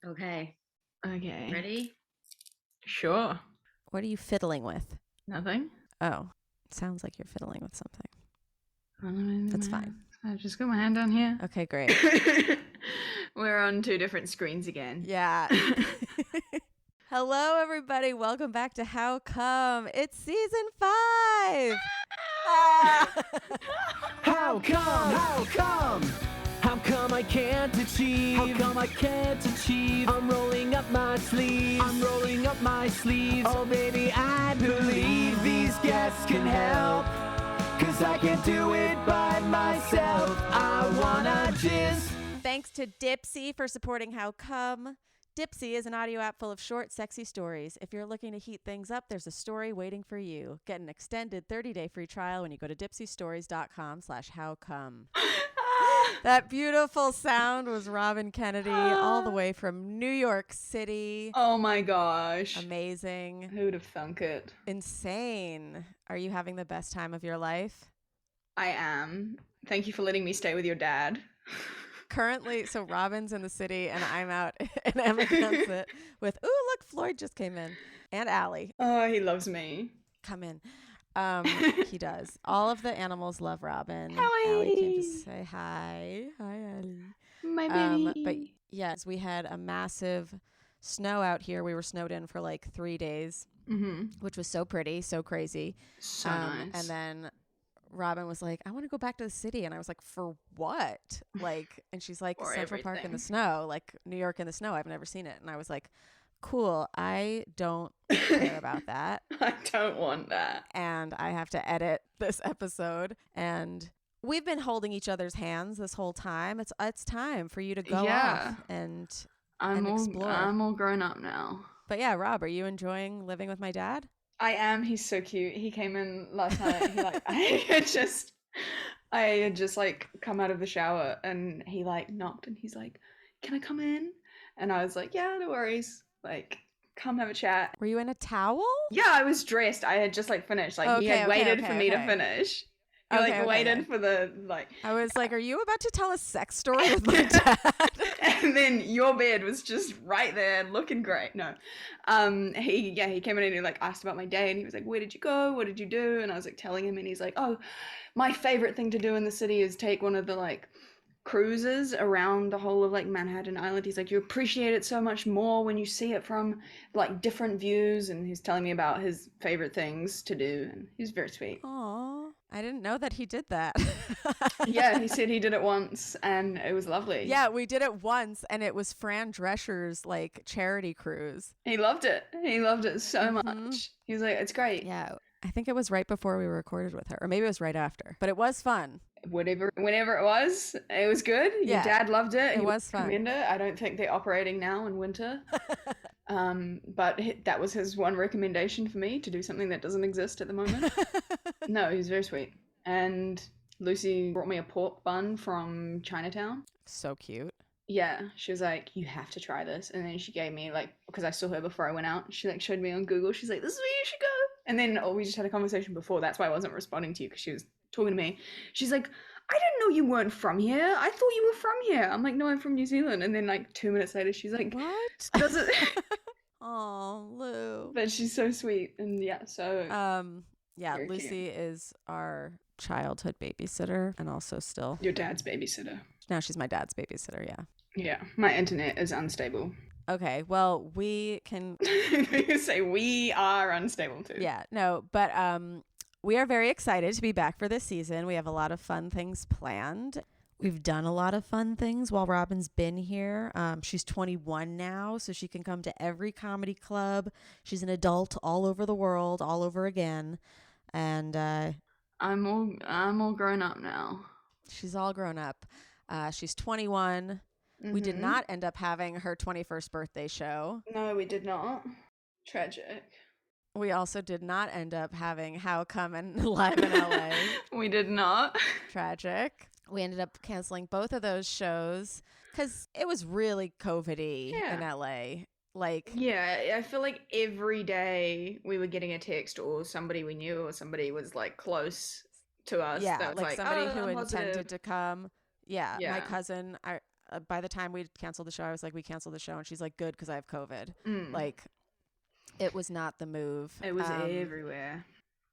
Okay. Okay. Ready? Sure. What are you fiddling with? Nothing. Oh, sounds like you're fiddling with something. That's fine. I just got my hand down here. Okay, great. We're on two different screens again. Yeah. Hello, everybody. Welcome back to How Come? It's season 5. How come? How come? How come I can't achieve? How come I can't achieve? I'm rolling up my sleeves. I'm rolling up my sleeves. Oh baby, I believe these guests can help. 'Cause I can't do it by myself. I wanna just... Thanks to Dipsea for supporting How Come. Dipsea is an audio app full of short, sexy stories. If you're looking to heat things up, there's a story waiting for you. Get an extended 30-day free trial when you go to dipseastories.com/howcome. That beautiful sound was Robyn Kennedy, all the way from New York City. Oh my gosh. Amazing. Who'd have thunk it? Insane. Are you having the best time of your life? I am. Thank you for letting me stay with your dad. Currently, so Robyn's in the city and I'm out in Amagansett with, ooh, look, Floyd just came in. And Allie. Oh, he loves me. Come in. He does. All of the animals love Robyn. Allie. Allie came to say hi. Hi, Allie. My baby. But yes, we had a massive snow out here. We were snowed in for like 3 days, which was so pretty, so crazy. So nice. And then Robyn was like, I want to go back to the city. And I was like, for what? Like, and she's like, For Central Park in everything. the snow, like New York in the snow. I've never seen it. And I was like, cool. I don't care about that. I don't want that. And I have to edit this episode. And we've been holding each other's hands this whole time. It's time for you to go off and explore. I'm all grown up now. But yeah, Rob, are you enjoying living with my dad? I am. He's so cute. He came in last night. He like I had just like come out of the shower and he like knocked and he's like, "Can I come in?" And I was like, "Yeah, no worries. Like, come have a chat." Were you in a towel? Yeah, I was dressed. I had just like finished. Like he had waited for me to finish. He waited for the like. I was like, "Are you about to tell a sex story with my dad?" And then your bed was just right there, looking great. No, he came in and he like asked about my day, and he was like, "Where did you go? What did you do?" And I was like telling him, and he's like, "Oh, my favorite thing to do in the city is take one of the like cruises around the whole of like Manhattan Island." He's like, "You appreciate it so much more when you see it from like different views." And he's telling me about his favorite things to do, and he's very sweet. Aw, I didn't know that he did that. Yeah, he said he did it once and it was lovely. Yeah, we did it once and it was Fran Drescher's like charity cruise. He loved it. He loved it so much. He was like, "It's great." Yeah, I think it was right before we recorded with her, or maybe it was right after, but it was fun. Whenever it was good. Yeah, Your dad loved it. It was fun. Recommend it. I don't think they're operating now in winter. But that was his one recommendation for me, to do something that doesn't exist at the moment. No, he was very sweet. And Lucy brought me a pork bun from Chinatown. So cute. Yeah, she was like, "You have to try this." And then she gave me like, because I saw her before I went out, she like showed me on Google. She's like, "This is where you should go." And then we just had a conversation before. That's why I wasn't responding to you, because she was talking to me. She's like, "I didn't know you weren't from here. I thought you were from here." I'm like, "No, I'm from New Zealand." And then like 2 minutes later, she's like, What? "Does it?" Oh, Lou. But she's so sweet. And yeah, so yeah, very Lucy is our childhood babysitter and also still. your dad's babysitter. Now she's my dad's babysitter, yeah. Yeah, my internet is unstable. Okay, well, we can You say we are unstable too. yeah, no, but we are very excited to be back for this season. We have a lot of fun things planned. We've done a lot of fun things while Robyn's been here. She's 21 now, so she can come to every comedy club. She's an adult all over the world, all over again. And I'm all grown up now. she's all grown up. She's 21. We did not end up having her 21st birthday show. No, we did not. Tragic. We also did not end up having How Come and live in LA. We did not. Tragic. We ended up canceling both of those shows because it was really COVID-y in LA. Like, yeah, I feel like every day we were getting a text or somebody we knew or somebody was like close to us. yeah, that was like somebody who I'm intended positive. to come. Yeah, Yeah. my cousin, by the time we canceled the show, I was like, we canceled the show. And she's like, good, because I have COVID. Mm. Like, it was not the move. It was everywhere.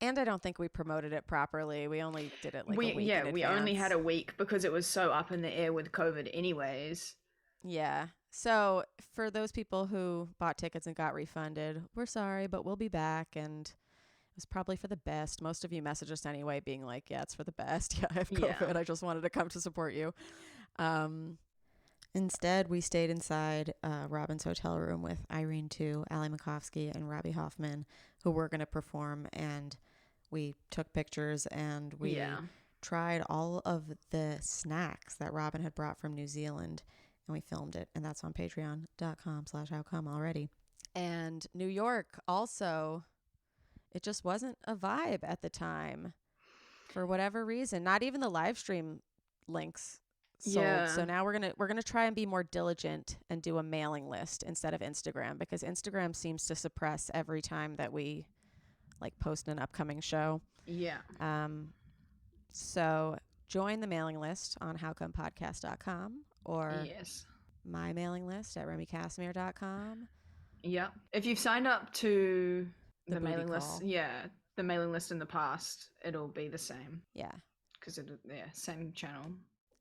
And I don't think we promoted it properly. We only did it like a week in advance. We only had a week because it was so up in the air with COVID anyways. Yeah. So for those people who bought tickets and got refunded, we're sorry, but we'll be back. And it was probably for the best. Most of you messaged us anyway, being like, yeah, it's for the best. Yeah, I have COVID. I just wanted to come to support you. Instead, we stayed inside Robyn's hotel room with Irene Tu, Ali Makovsky, and Robbie Hoffman, who were going to perform. And we took pictures and we tried all of the snacks that Robyn had brought from New Zealand. And we filmed it. And that's on patreon.com/howcome already. And New York also, it just wasn't a vibe at the time for whatever reason. Not even the live stream links sold. Yeah. So now we're gonna try and be more diligent and do a mailing list instead of Instagram, because Instagram seems to suppress every time that we like post an upcoming show. Yeah. So join the mailing list on howcomepodcast.com or my mailing list at remycasimir.com. Yeah. If you've signed up to the mailing call. list, the mailing list in the past, it'll be the same. Yeah. Because same channel.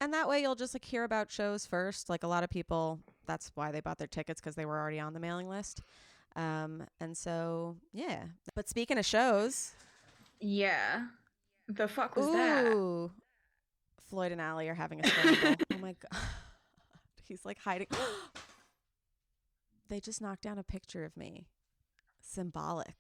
And that way you'll just like hear about shows first. Like a lot of people, that's why they bought their tickets, because they were already on the mailing list. And so, yeah. But speaking of shows. Yeah. The fuck was that? Floyd and Allie are having a scramble. Oh my God. He's like hiding. They just knocked down a picture of me. Symbolic.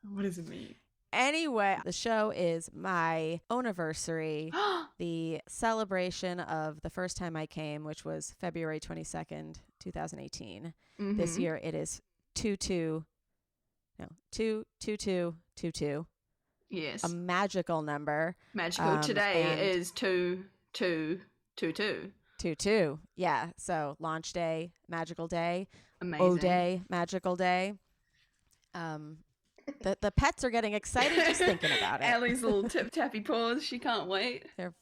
What does it mean? Anyway, the show is my own-iversary, the celebration of the first time I came, which was February 22nd, 2018. Mm-hmm. This year it is 22222. Yes. A magical number. Magical. Today is 2222. 22. Yeah. So launch day, magical day. Amazing. O-day, magical day. The pets are getting excited just thinking about it. Allie's little tip-tappy paws. She can't wait. They're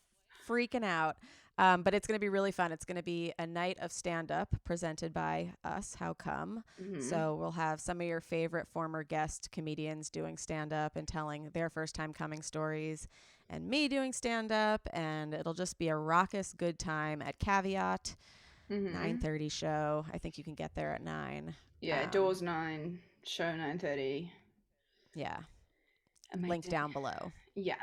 freaking out. But it's going to be really fun. It's going to be a night of stand-up presented by us, How Come? Mm-hmm. So we'll have some of your favorite former guest comedians doing stand-up and telling their first-time coming stories, and me doing stand-up, and it'll just be a raucous good time at Caveat. 9:30 show. I think you can get there at 9. Yeah, doors 9, show 9:30. Yeah. Amazing. Link down below. Yeah.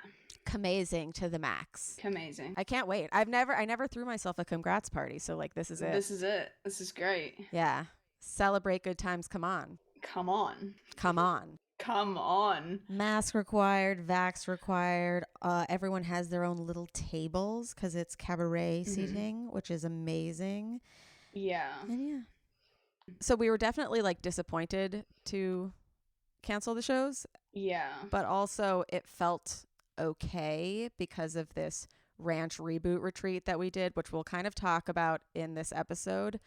Amazing to the max. Amazing. I can't wait. I never threw myself a congrats party, so like this is it. This is it. This is great. Yeah. Celebrate good times. Come on. Come on. Come on. Come on. Mask required, vax required. Everyone has their own little tables because it's cabaret seating, which is amazing. Yeah. And yeah. So we were definitely like disappointed to cancel the shows. Yeah. But also it felt okay because of this ranch reboot retreat that we did, which we'll kind of talk about in this episode.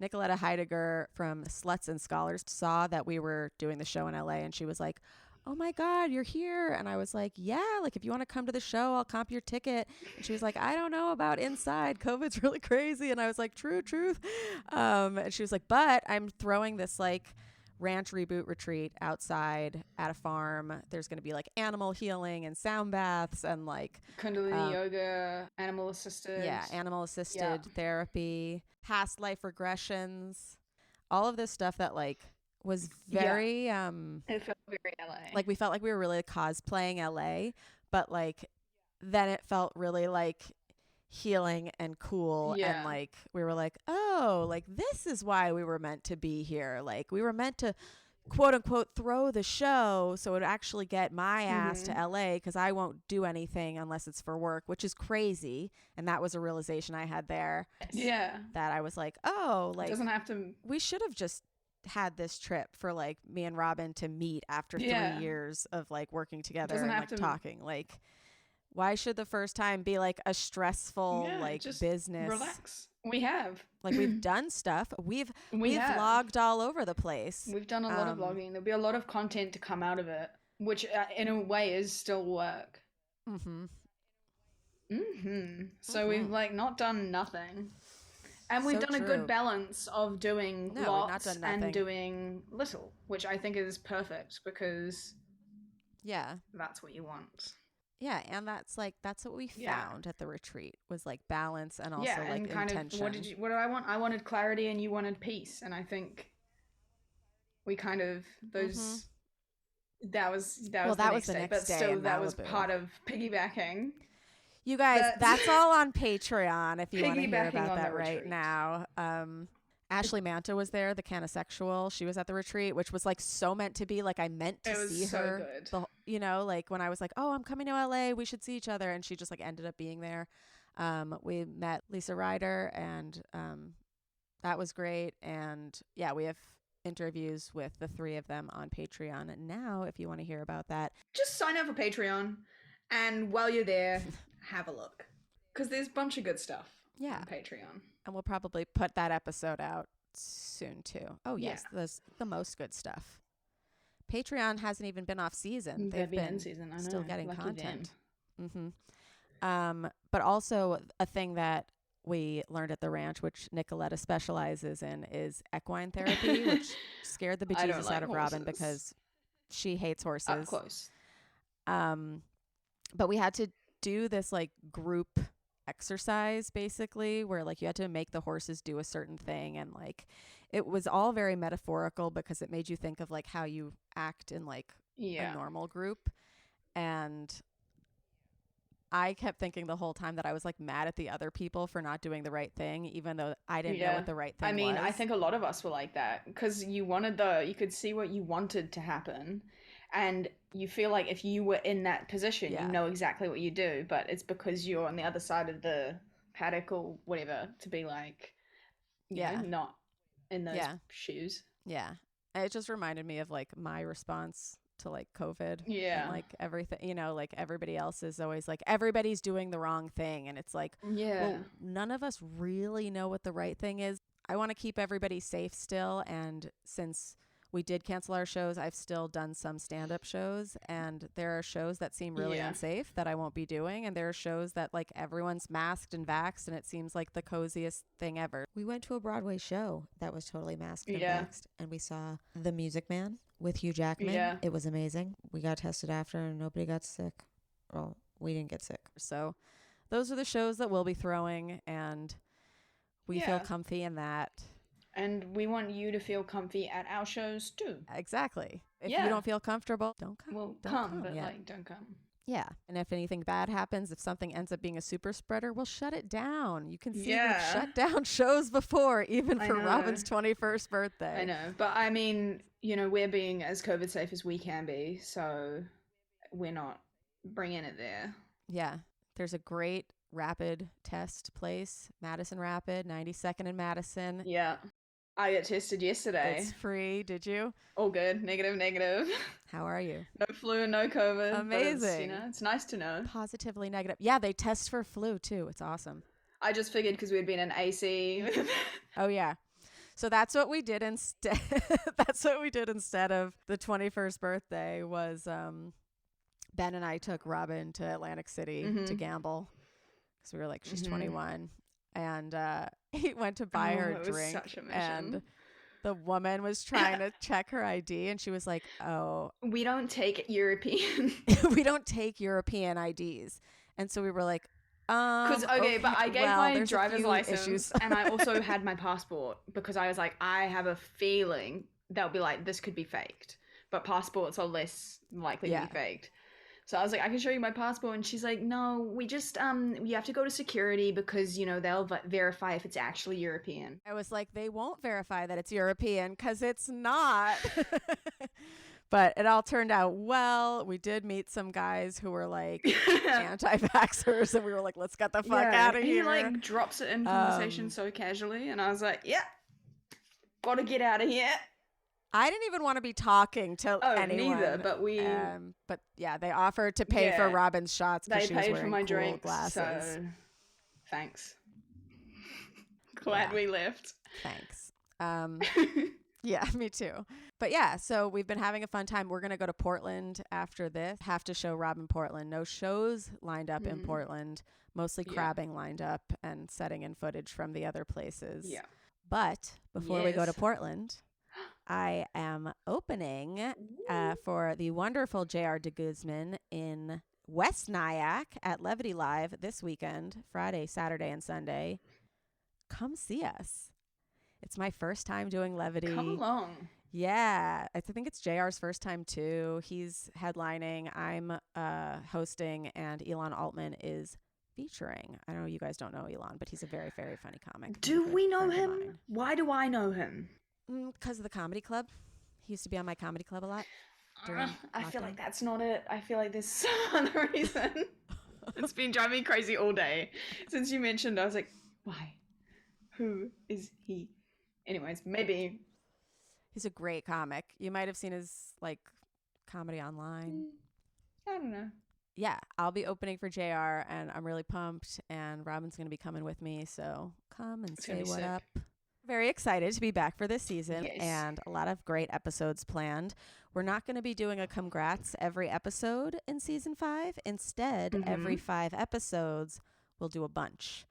Nicoletta Heidegger from Sluts and Scholars saw that we were doing the show in LA, and she was like, oh my God, you're here. And I was like, yeah, like if you want to come to the show, I'll comp your ticket. And she was like, I don't know about inside. COVID's really crazy. And I was like, truth. And she was like, but I'm throwing this like ranch reboot retreat outside at a farm. There's going to be like animal healing and sound baths and like Kundalini yoga, animal assisted. Yeah, animal assisted therapy, past life regressions, all of this stuff that like was very it felt very LA. Like we felt like we were really cosplaying LA, but like then it felt really like healing and cool, and like we were like, oh, like this is why we were meant to be here. Like we were meant to quote unquote throw the show so it would actually get my ass to LA, because I won't do anything unless it's for work, which is crazy. And that was a realization I had there. Yeah. That I was like, oh, like it doesn't have to. We should have just had this trip for like me and Robyn to meet after 3 years of like working together and like talking. Like, why should the first time be like a stressful like business? Relax. We have. Like we've done stuff. We've vlogged all over the place. We've done a lot of vlogging. There'll be a lot of content to come out of it, which in a way is still work. So we've like not done nothing. And we've So done a true. good balance of doing No, we've not lots done nothing. and doing little, which I think is perfect because Yeah. that's what you want. Yeah, and that's what we Yeah. found at the retreat was like balance and also Yeah, like and kind intention. of what did I want? I wanted clarity and you wanted peace, and I think we kind of those that was the next day, but still in that was Malibu. part of piggybacking. You guys, that's all on Patreon if you want to hear Piggybacking about on that the right retreat. now. Ashley Manta was there, the canosexual. She was at the retreat, which was like so meant to be. Like I meant to see so her. good. You know, like when I was like, oh, I'm coming to LA, we should see each other, and she just like ended up being there. We met Lisa Ryder, and that was great. And yeah, we have interviews with the three of them on Patreon. And now, if you want to hear about that, Just sign up for Patreon, and while you're there, have a look, because there's a bunch of good stuff on Patreon. and we'll probably put that episode out soon too. Oh yes, the most good stuff. Patreon hasn't even been off season. They've been in season. I know. Still getting Lucky content. But also a thing that we learned at the ranch, which Nicoletta specializes in, is equine therapy, which scared the bejesus out of Robyn because she hates horses. Up close. But we had to do this like group exercise basically where like you had to make the horses do a certain thing, and like it was all very metaphorical because it made you think of like how you act in like a normal group. And I kept thinking the whole time that I was like mad at the other people for not doing the right thing, even though I didn't know what the right thing was. I mean, I think a lot of us were like that because you could see what you wanted to happen, and you feel like if you were in that position, you know exactly what you do, but it's because you're on the other side of the paddock or whatever to be like, you know, not in those shoes. Yeah. It just reminded me of like my response to like COVID and like everything, you know, like everybody else is always like everybody's doing the wrong thing, and it's like, well, none of us really know what the right thing is. I want to keep everybody safe still, and since we did cancel our shows, I've still done some stand-up shows, and there are shows that seem really unsafe that I won't be doing, and there are shows that like everyone's masked and vaxxed and it seems like the coziest thing ever. We went to a Broadway show that was totally masked and vaxxed, and we saw The Music Man with Hugh Jackman. It was amazing. We got tested after and nobody got sick. Well, we didn't get sick. So those are the shows that we'll be throwing, and we feel comfy in that. And we want you to feel comfy at our shows too. Exactly. If you don't feel comfortable, don't come. Well, don't come, but like, don't come. Yeah. And if anything bad happens, if something ends up being a super spreader, we'll shut it down. You can see we've shut down shows before, even for Robyn's 21st birthday. I know. But I mean, you know, we're being as COVID safe as we can be. So we're not bringing it there. Yeah. There's a great rapid test place, Madison Rapid, 92nd and Madison. Yeah. I got tested yesterday. It's free. Did you? All good. Negative. How are you? No flu, no COVID. Amazing. But it's nice to know. Positively negative. Yeah, they test for flu too. It's awesome. I just figured because we'd been in AC. Oh yeah. So that's what we did instead. That's what we did instead of the 21st birthday was Ben and I took Robyn to Atlantic City to gamble because we were like, she's 21. And he went to buy her a drink, such a mission. and the woman was trying to check her ID, and she was like, "Oh, we don't take European. We don't take European IDs." And so we were like, "Because okay, but I gave my driver's license, and I also had my passport because I was like, I have a feeling they'll be like, this could be faked, but passports are less likely to be faked." So I was like, I can show you my passport. And she's like, no, we just, you have to go to security because, you know, they'll verify if it's actually European. I was like, they won't verify that it's European because it's not. But it all turned out well. We did meet some guys who were like anti-vaxxers, and we were like, let's get the fuck out of here. He like drops it in conversation so casually. And I was like, yeah, gotta get out of here. I didn't even want to be talking to anyone. Neither, but we. But yeah, they offered to pay for Robyn's shots because she was wearing for my cool drinks, glasses. So thanks. Glad we left. Thanks. Yeah, me too. But yeah, so we've been having a fun time. We're going to go to Portland after this. Have to show Robyn Portland. No shows lined up in Portland, mostly crabbing lined up and setting in footage from the other places. Yeah. But before we go to Portland, I am opening for the wonderful J.R. de Guzman in West Nyack at Levity Live this weekend, Friday, Saturday, and Sunday. Come see us. It's my first time doing Levity. Come along. Yeah, I think it's JR's first time too. He's headlining, I'm hosting, and Elon Altman is featuring. I know you guys don't know Elon, but he's a very, very funny comic. Do we know him? Why do I know him? Because of the comedy club. He used to be on my comedy club a lot. I feel like that's not it. I feel like there's some other reason. It's been driving me crazy all day. Since you mentioned, I was like, why? Who is he? Anyways, maybe... He's a great comic. You might have seen his comedy online. I don't know. Yeah, I'll be opening for JR, and I'm really pumped, and Robyn's going to be coming with me, so come and say what up. Very excited to be back for this season, and a lot of great episodes planned. We're not going to be doing a congrats every episode in season 5. Instead, every 5 episodes, we'll do a bunch.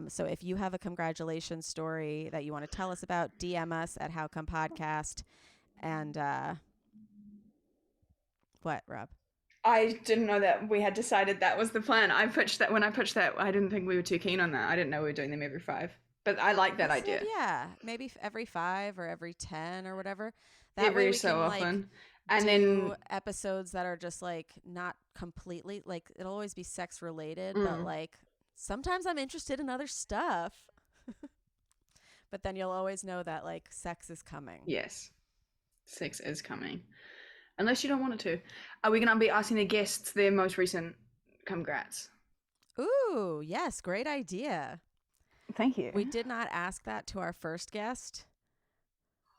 So if you have a congratulations story that you want to tell us about, DM us at How Come Podcast. And what, Rob? I didn't know that we had decided that was the plan. When I pitched that, I didn't think we were too keen on that. I didn't know we were doing them every 5. But I like that idea. Yeah, maybe every 5 or every 10 or whatever. That every way we so can, often. And do then episodes that are just not completely it'll always be sex related, but sometimes I'm interested in other stuff. But then you'll always know that sex is coming. Yes. Sex is coming. Unless you don't want it to. Are we going to be asking the guests their most recent congrats? Ooh, yes. Great idea. Thank you. We did not ask that to our first guest.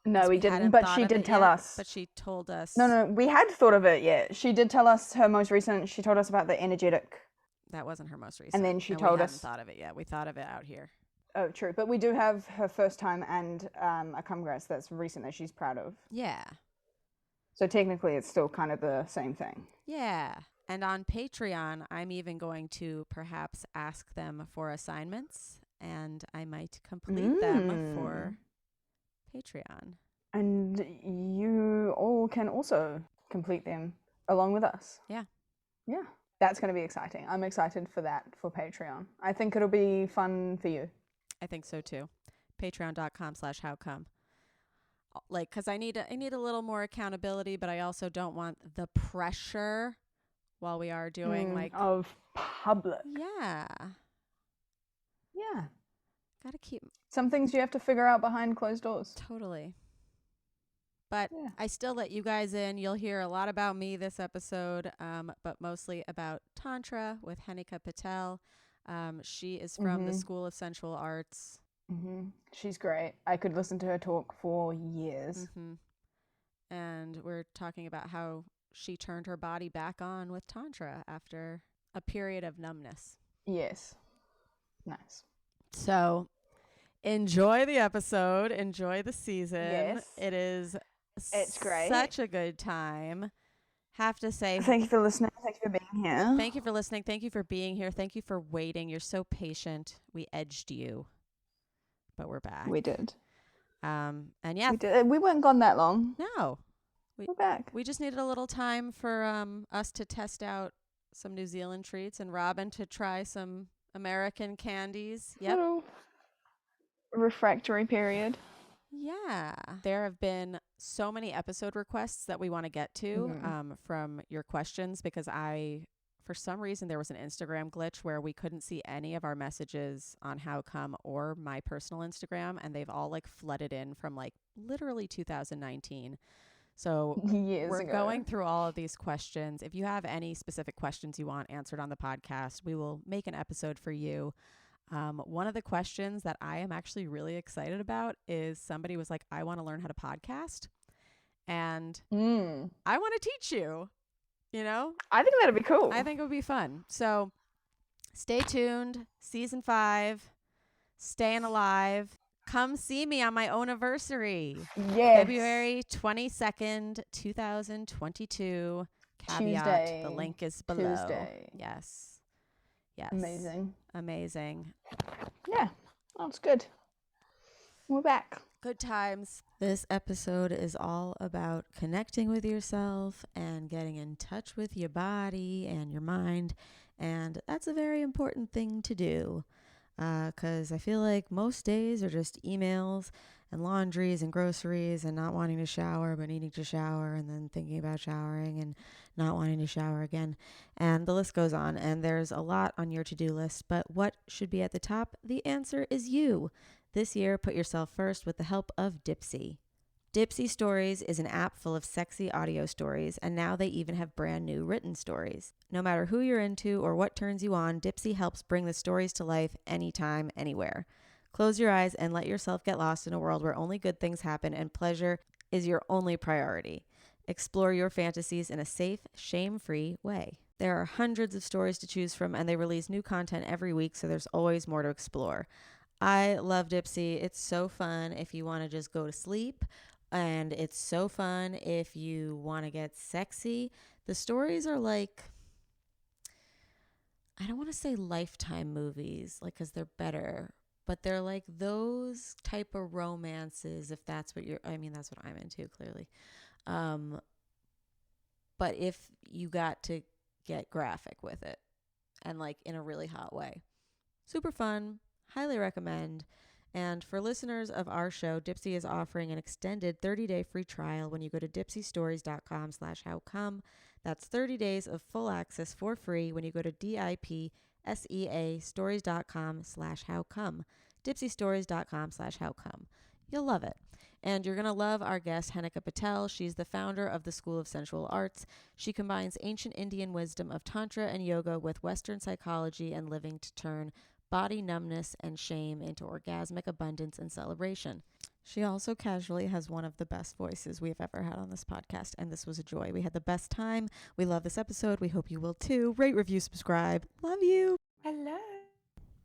No, we didn't, but she did tell us. But she told us. No, we had thought of it, yeah. She did tell us her most recent. She told us about the energetic. That wasn't her most recent. And then she told us. We hadn't thought of it yet. We thought of it out here. Oh, true. But we do have her first time and a congrats that's recent that she's proud of. Yeah. So technically it's still kind of the same thing. Yeah. And on Patreon, I'm even going to perhaps ask them for assignments, and I might complete them for Patreon. And you all can also complete them along with us. Yeah. Yeah. That's going to be exciting. I'm excited for that for Patreon. I think it'll be fun for you. I think so too. Patreon.com/howcome. Because I need a little more accountability, but I also don't want the pressure while we are doing of public. Yeah. Yeah. Gotta keep some things you have to figure out behind closed doors. Totally. But I still let you guys in. You'll hear a lot about me this episode, but mostly about Tantra with Henika Patel. She is from the School of Sensual Arts. She's great. I could listen to her talk for years. And we're talking about how she turned her body back on with Tantra after a period of numbness. Yes. Nice. So enjoy the episode. Enjoy the season. Yes. It's great. Such a good time. Have to say thank you for listening. Thank you for being here. Thank you for listening. Thank you for being here. Thank you for waiting. You're so patient. We edged you, but we're back. We did. And yeah, we did. We weren't gone that long. No, we're back. We just needed a little time for us to test out some New Zealand treats and Robyn to try some American candies. Yep. Little refractory period. Yeah. There have been so many episode requests that we want to get to from your questions, because for some reason, there was an Instagram glitch where we couldn't see any of our messages on How Come or my personal Instagram, and they've all flooded in from literally 2019. So we're going through all of these questions. If you have any specific questions you want answered on the podcast, we will make an episode for you. One of the questions that I am actually really excited about is somebody was like, I want to learn how to podcast, and I want to teach you, I think that'd be cool. I think it would be fun. So stay tuned. Season 5, staying alive, come see me on my own anniversary. Yes. February 22nd, 2022. Caveat, Tuesday. the link is below. Tuesday. Yes. Yes. Amazing. Yeah, that's good. We're back. Good times. This episode is all about connecting with yourself and getting in touch with your body and your mind. And that's a very important thing to do. Because I feel like most days are just emails and laundries and groceries and not wanting to shower but needing to shower and then thinking about showering and not wanting to shower again. And the list goes on, and there's a lot on your to-do list. But what should be at the top? The answer is you. This year, put yourself first with the help of Dipsea. Dipsea Stories is an app full of sexy audio stories, and now they even have brand new written stories. No matter who you're into or what turns you on, Dipsea helps bring the stories to life anytime, anywhere. Close your eyes and let yourself get lost in a world where only good things happen and pleasure is your only priority. Explore your fantasies in a safe, shame-free way. There are hundreds of stories to choose from, and they release new content every week, so there's always more to explore. I love Dipsea. It's so fun if you want to just go to sleep, and it's so fun if you want to get sexy. The stories are like, I don't want to say Lifetime movies, like, because they're better, but they're like those type of romances, if that's what that's what I'm into, clearly. But if you got to get graphic with it and like in a really hot way. Super fun. Highly recommend. And for listeners of our show, Dipsea is offering an extended 30-day free trial when you go to dipseastories.com/howcome. That's 30 days of full access for free when you go to DIPSEA stories.com/howcome. Dipseastories.com/howcome. You'll love it. And you're going to love our guest, Henika Patel. She's the founder of the School of Sensual Arts. She combines ancient Indian wisdom of Tantra and yoga with Western psychology and living to turn body numbness and shame into orgasmic abundance and celebration. She also casually has one of the best voices we've ever had on this podcast, and this was a joy. We had the best time. We love this episode. We hope you will too. Rate, review, subscribe. Love you. Hello.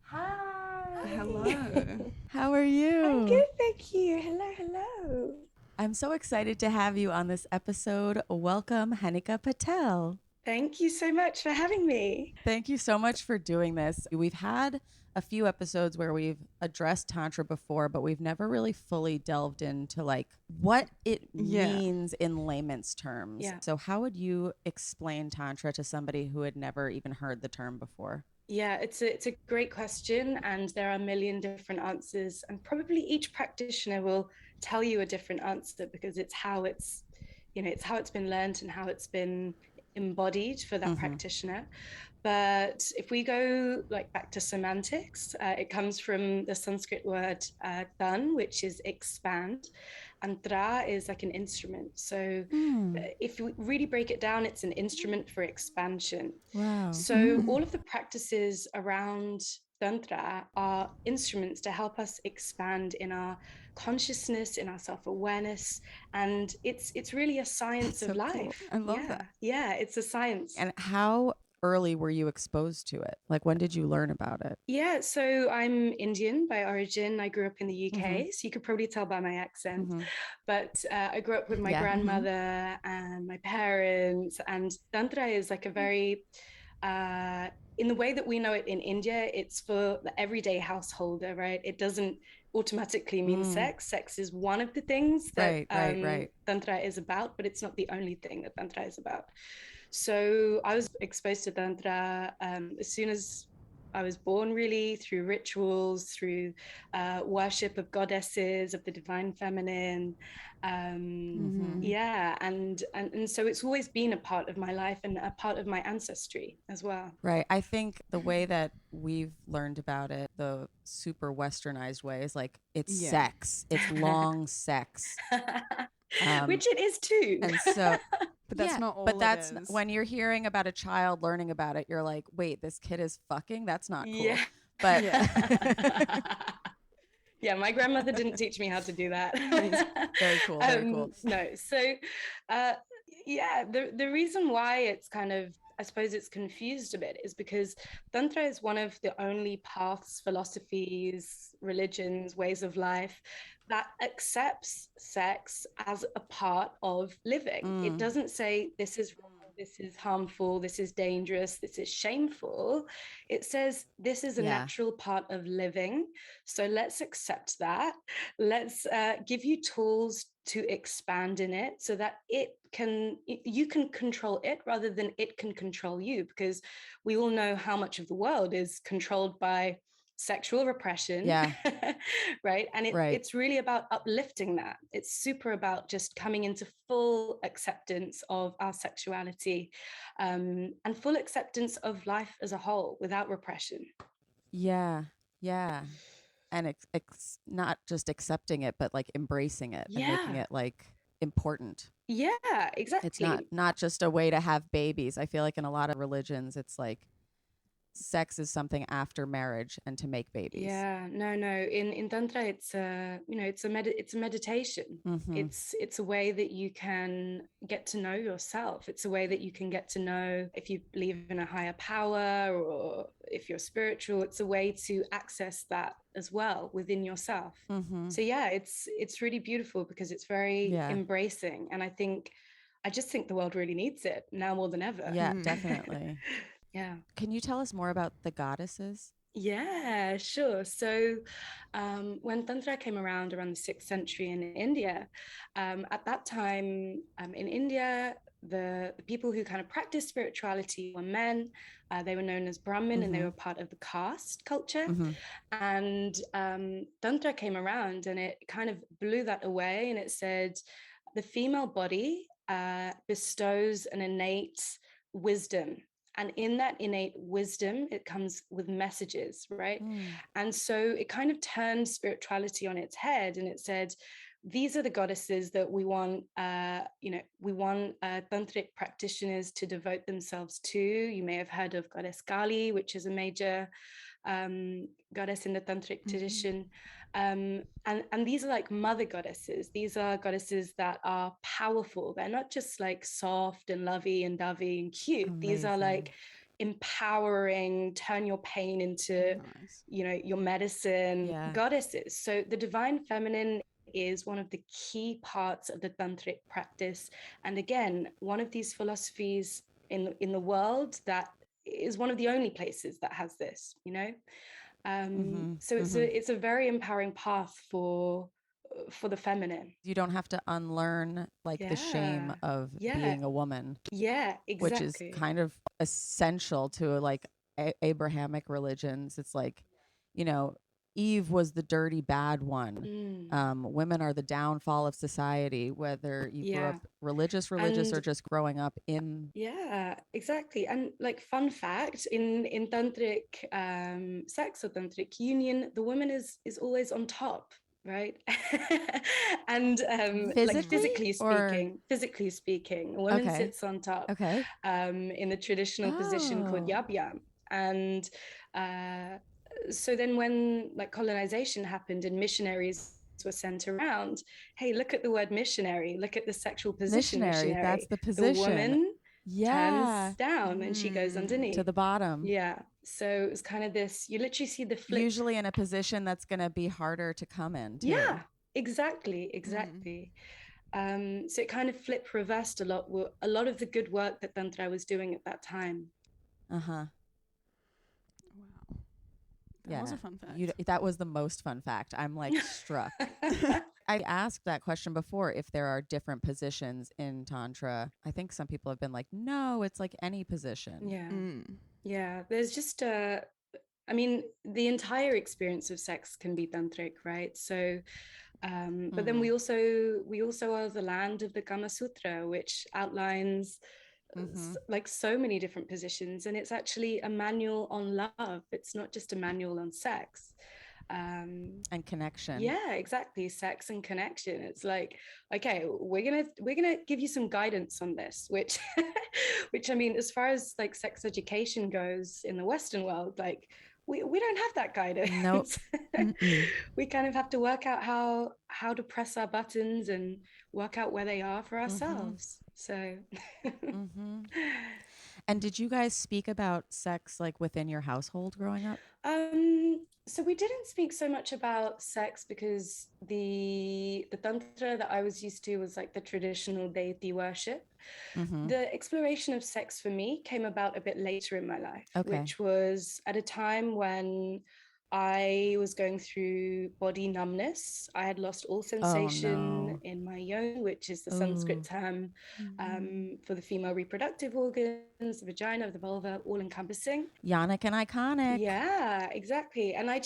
Hi. Hello. How are you? I'm good, thank you. Hello. I'm so excited to have you on this episode. Welcome, Henika Patel. Thank you so much for having me. Thank you so much for doing this. We've had a few episodes where we've addressed Tantra before, but we've never really fully delved into like what it means in layman's terms. Yeah. So how would you explain Tantra to somebody who had never even heard the term before? Yeah, it's a great question, and there are a million different answers, and probably each practitioner will tell you a different answer because it's how it's been learned and how it's been embodied for that practitioner. But if we go like back to semantics, it comes from the Sanskrit word tan, which is expand, and tra is like an instrument. So if you really break it down, it's an instrument for expansion. Wow. So all of the practices around Tantra are instruments to help us expand in our consciousness, in our self-awareness, and it's really a science of life. Cool. I love that. Yeah, it's a science. And how early were you exposed to it? Like, when did you learn about it? Yeah, so I'm Indian by origin. I grew up in the UK, so you could probably tell by my accent. But I grew up with my grandmother and my parents, and Tantra is like a very in the way that we know it in India, it's for the everyday householder, right? It doesn't automatically mean sex. Sex is one of the things that right. Tantra is about, but it's not the only thing that Tantra is about. So I was exposed to Tantra as soon as I was born, really, through rituals, through worship of goddesses, of the divine feminine. Yeah, and so it's always been a part of my life and a part of my ancestry as well. Right. I think the way that we've learned about it, the super westernized way, is like it's sex. It's long sex. Which it is too. And so, But that's not all but that's it is. when you're hearing about a child learning about it, you're like, wait, this kid is fucking? That's not cool. Yeah. But yeah, my grandmother didn't teach me how to do that. Very cool. Very cool. No, so yeah, the reason why it's kind of I suppose it's confused a bit is because Tantra is one of the only paths, philosophies, religions, ways of life that accepts sex as a part of living. It doesn't say this is wrong, this is harmful, this is dangerous, this is shameful. It says this is a natural part of living. So let's accept that. Let's give you tools to expand in it so that you can control it rather than it can control you, because we all know how much of the world is controlled by sexual repression. Right. And it's really about uplifting that. It's super about just coming into full acceptance of our sexuality, and full acceptance of life as a whole without repression. And it's not just accepting it, but like embracing it and making it like important. Exactly. It's not just a way to have babies. I feel like in a lot of religions, it's like sex is something after marriage and to make babies. No. In Tantra, it's a meditation. It's a way that you can get to know yourself. It's a way that you can get to know if you believe in a higher power or if you're spiritual. It's a way to access that as well within yourself. So it's really beautiful because it's very embracing, and I just think the world really needs it now more than ever. Definitely. Can you tell us more about the goddesses? Yeah, sure. So when Tantra came around the 6th century in India, at that time in India, the people who kind of practiced spirituality were men. They were known as Brahmin, and they were part of the caste culture. And Tantra came around and it kind of blew that away. And it said the female body bestows an innate wisdom. And in that innate wisdom, it comes with messages, right? And so it kind of turned spirituality on its head, and it said, these are the goddesses that we want, tantric practitioners to devote themselves to. You may have heard of Goddess Kali, which is a major goddess in the tantric tradition. And these are like mother goddesses. These are goddesses that are powerful. They're not just like soft and lovey and dovey and cute. Amazing. These are like empowering, turn your pain into, your medicine goddesses. So the divine feminine is one of the key parts of the tantric practice. And again, one of these philosophies in the world that is one of the only places that has this, so it's a very empowering path for the feminine. You don't have to unlearn the shame of being a woman. Exactly. Which is kind of essential to Abrahamic religions. It's Eve was the dirty bad one. Women are the downfall of society, whether you grew up religious or just growing up in. Exactly. And fun fact, in tantric sex or tantric union, the woman is always on top, right? And physically speaking, a woman sits on top in the traditional position called yabyam. And so then when colonization happened and missionaries were sent around, hey, look at the word missionary, look at the sexual position. Missionary. That's the position. The woman turns down and she goes underneath to the bottom. So it was kind of this, you literally see the flip. Usually in a position that's going to be harder to come in too. Exactly. So it kind of reversed a lot of the good work that Tantra was doing at that time. That was a fun fact. That was the most fun fact. I'm struck. I asked that question before, if there are different positions in Tantra. I think some people have been like, no, it's like any position. There's just the entire experience of sex can be tantric, right? So but then we also are the land of the Kama Sutra, which outlines so many different positions, and it's actually a manual on love. It's not just a manual on sex and connection. Exactly. Sex and connection. It's okay, we're gonna give you some guidance on this, which as far as sex education goes in the Western world, we don't have that guidance. Nope. We kind of have to work out how to press our buttons and work out where they are for ourselves. So And did you guys speak about sex like within your household growing up? So we didn't speak so much about sex because the tantra that I was used to was like the traditional deity worship. Mm-hmm. The exploration of sex for me came about a bit later in my life, Okay. which was at a time when I was going through body numbness. I had lost all sensation no. in my yoni, which is the Ooh. Sanskrit term for the female reproductive organs, the vagina, the vulva, all encompassing. Yannick and iconic. Yeah, exactly. And I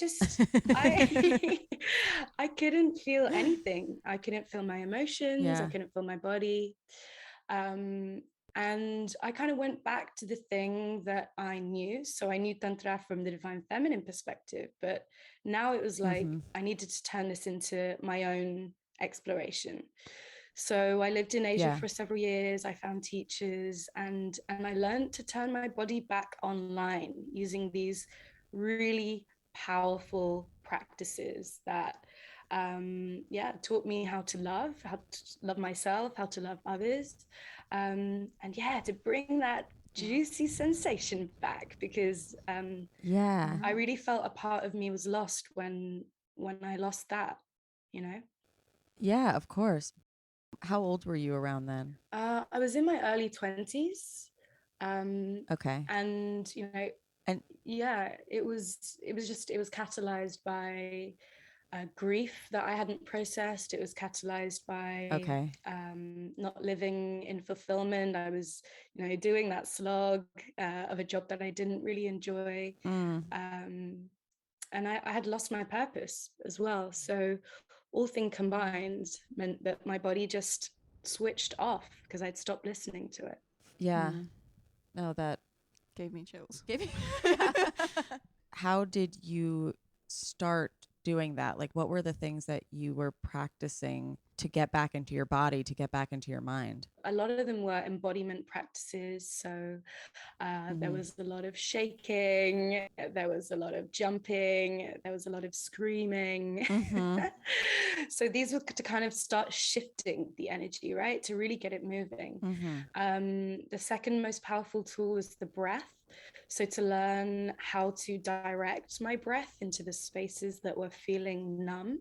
I couldn't feel anything. I couldn't feel my emotions. I Yeah. couldn't feel my body. And I kind of went back to the thing that I knew. So I knew Tantra from the divine feminine perspective, but now it was like I needed to turn this into my own exploration. So I lived in Asia for several years. I found teachers and I learned to turn my body back online using these really powerful practices that taught me how to love myself, how to love others, and to bring that juicy sensation back, because I really felt a part of me was lost when I lost that, you know. Yeah, of course. How old were you around then? I was in my early 20s. Okay. And And it was catalyzed by grief that I hadn't processed. It was catalyzed by not living in fulfillment. I was, doing that slog of a job that I didn't really enjoy. And I had lost my purpose as well. So all things combined meant that my body just switched off because I'd stopped listening to it. yeah. No, that Gave me chills. How did you start doing that? Like, what were the things that you were practicing to get back into your body, to get back into your mind? A lot of them were embodiment practices. So there was a lot of shaking, there was a lot of jumping, there was a lot of screaming. So these were to kind of start shifting the energy, right? To really get it moving. The second most powerful tool was the breath. So to learn how to direct my breath into the spaces that were feeling numb.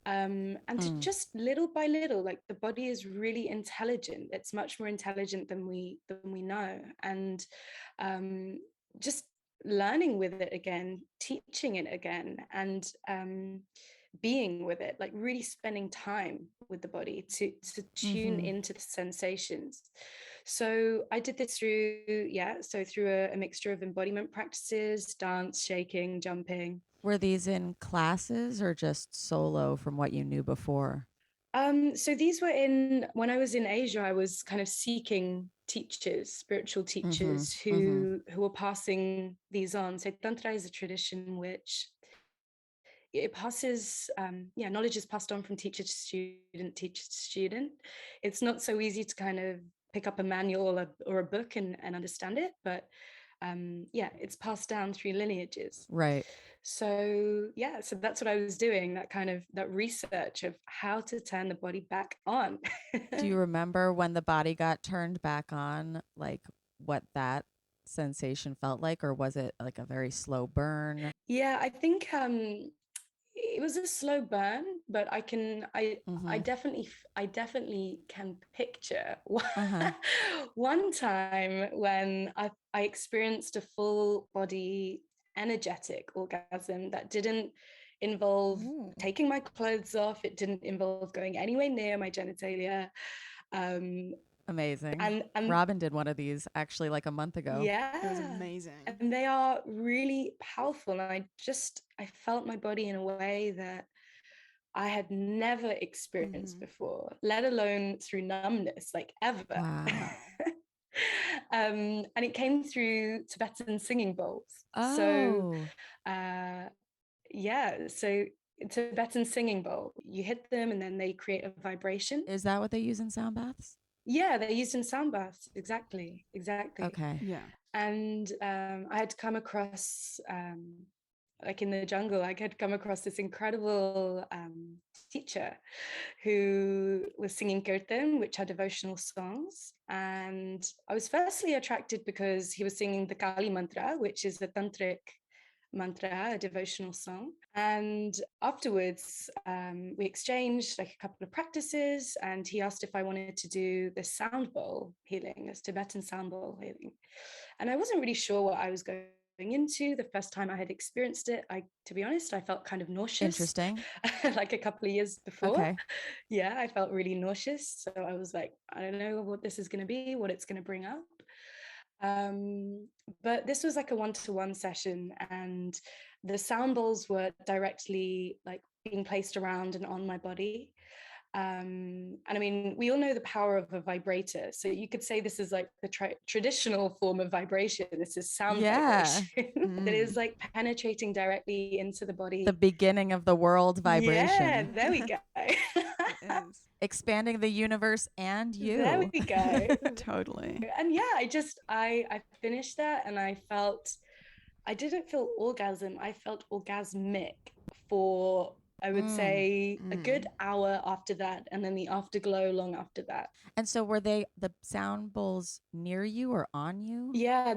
And to just little by little, like the body is really intelligent. It's much more intelligent than we know. And just learning with it again, teaching it again, and being with it, like really spending time with the body to tune into the sensations. So I did this through a mixture of embodiment practices, dance, shaking, jumping. Were these in classes or just solo from what you knew before? So these were when I was in Asia, I was kind of seeking teachers, spiritual teachers who were passing these on. So Tantra is a tradition which it passes, knowledge is passed on from teacher to student. It's not so easy to kind of pick up a manual or a book and understand it, but it's passed down through lineages. Right. So so that's what I was doing, that research of how to turn the body back on. Do you remember when the body got turned back on, like what that sensation felt like, or was it like a very slow burn? Yeah, I think it was a slow burn, but I definitely can picture one time when I experienced a full body energetic orgasm that didn't involve taking my clothes off. It didn't involve going anywhere near my genitalia. Amazing. And Robyn did one of these actually like a month ago. Yeah, it was amazing. And they are really powerful. And I felt my body in a way that I had never experienced before, let alone through numbness, like ever. Wow. And it came through Tibetan singing bowls. Oh. So Tibetan singing bowl, you hit them and then they create a vibration. Is that what they use in sound baths? Yeah, they're used in sound baths. Exactly. Okay. Yeah. And I had come across like in the jungle, I had come across this incredible teacher who was singing kirtan, which are devotional songs. And I was firstly attracted because he was singing the Kali mantra, which is a tantric mantra, a devotional song. And afterwards, we exchanged like a couple of practices, and he asked if I wanted to do the sound bowl healing, this Tibetan sound bowl healing. And I wasn't really sure what I was going into the first time I had experienced it. To be honest, I felt kind of nauseous. Interesting. Like a couple of years before. Okay. Yeah, I felt really nauseous. So I was like, I don't know what this is going to be, what it's going to bring up. But this was like a one-to-one session, and the sound bowls were directly like being placed around and on my body. And I mean, we all know the power of a vibrator. So you could say this is like the traditional form of vibration. This is sound vibration that is like penetrating directly into the body. The beginning of the world vibration. Yeah, there we go. Expanding the universe and you. There we go. Totally. And yeah, I finished that, and I didn't feel orgasm. I felt orgasmic for, I would say, a good hour after that, and then the afterglow long after that. And so were the sound bowls near you or on you? Yeah,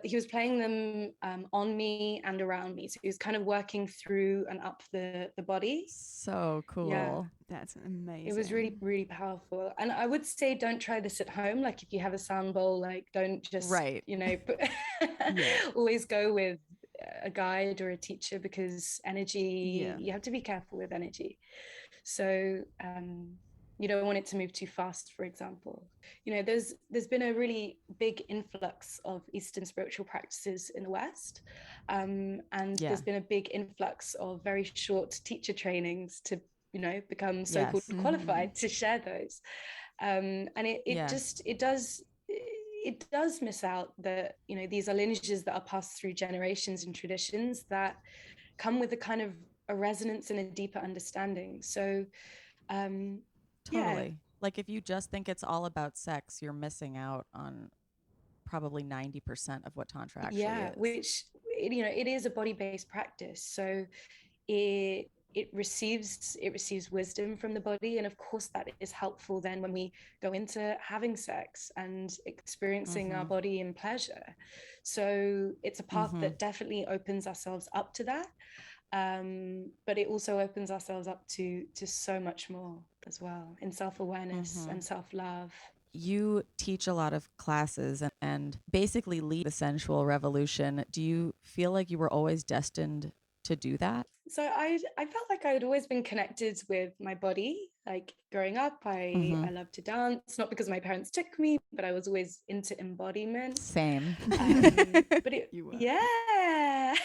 he was playing them on me and around me. So he was kind of working through and up the body. So cool. Yeah. That's amazing. It was really, really powerful. And I would say don't try this at home. Like if you have a sound bowl, like don't just, always go with a guide or a teacher, because energy, you have to be careful with energy. So you don't want it to move too fast, for example. There's been a really big influx of Eastern spiritual practices in the West, and there's been a big influx of very short teacher trainings to become so-called qualified to share those, and it does miss out that these are lineages that are passed through generations and traditions that come with a kind of a resonance and a deeper understanding. So totally. Like if you just think it's all about sex, you're missing out on probably 90% of what Tantra actually is. Which it is a body-based practice, so it receives wisdom from the body, and of course that is helpful then when we go into having sex and experiencing our body in pleasure. So it's a path that definitely opens ourselves up to that, but it also opens ourselves up to so much more as well, in self-awareness and self-love. You teach a lot of classes and basically lead the sensual revolution. Do you feel like you were always destined to do that? So I felt like I had always been connected with my body. Like growing up, I loved to dance, not because my parents took me, but I was always into embodiment. Same. But You were. Yeah.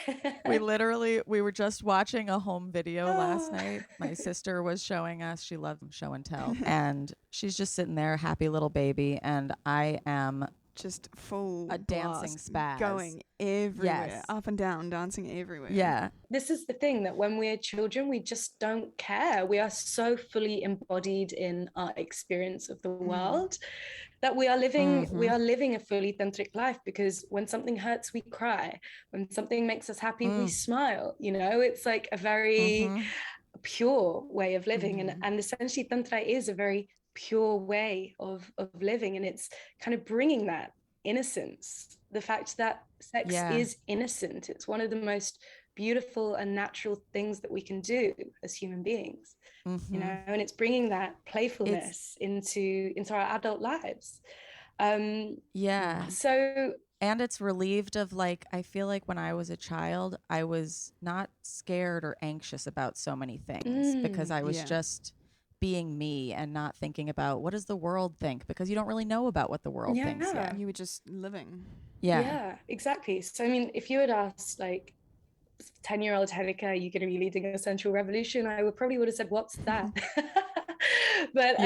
we were just watching a home video last night. My sister was showing us, she loved show and tell, and she's just sitting there, happy little baby, and I am just full a dancing spaz going everywhere, up and down, dancing everywhere. Yeah. This is the thing, that when we're children, we just don't care. We are so fully embodied in our experience of the world that we are living a fully tantric life, because when something hurts, we cry. When something makes us happy, we smile. It's like a very pure way of living. And essentially Tantra is a very pure way of living, and it's kind of bringing that innocence, the fact that sex is innocent. It's one of the most beautiful and natural things that we can do as human beings, and it's bringing that playfulness into our adult lives. So and it's relieved of, like, I feel like when I was a child, I was not scared or anxious about so many things because I was just being me and not thinking about what does the world think, because you don't really know about what the world thinks yet. You were just living. Yeah, exactly. So I mean, if you had asked like 10-year-old Henika, are you going to be leading a sensual revolution, I would have said, what's that? But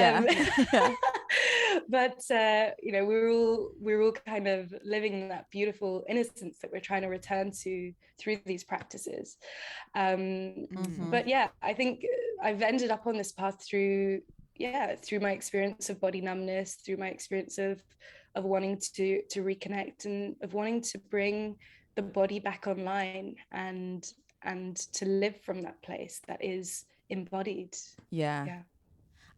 we're all kind of living that beautiful innocence that we're trying to return to through these practices. But yeah, I think I've ended up on this path through my experience of body numbness, through my experience of wanting to reconnect and of wanting to bring the body back online. And and to live from that place that is embodied. Yeah.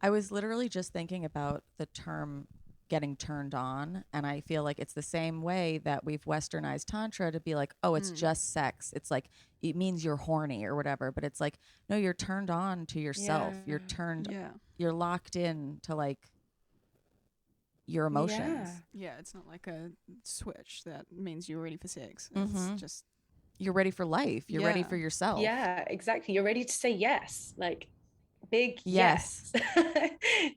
I was literally just thinking about the term getting turned on, and I feel like it's the same way that we've westernized tantra to be like, oh, it's just sex. It's like it means you're horny or whatever, but it's like, no, you're turned on to yourself. You're turned you're locked in to like your emotions. Yeah, it's not like a switch that means you're ready for sex. It's just you're ready for life. You're ready for yourself. Yeah, exactly. You're ready to say yes, like big yes,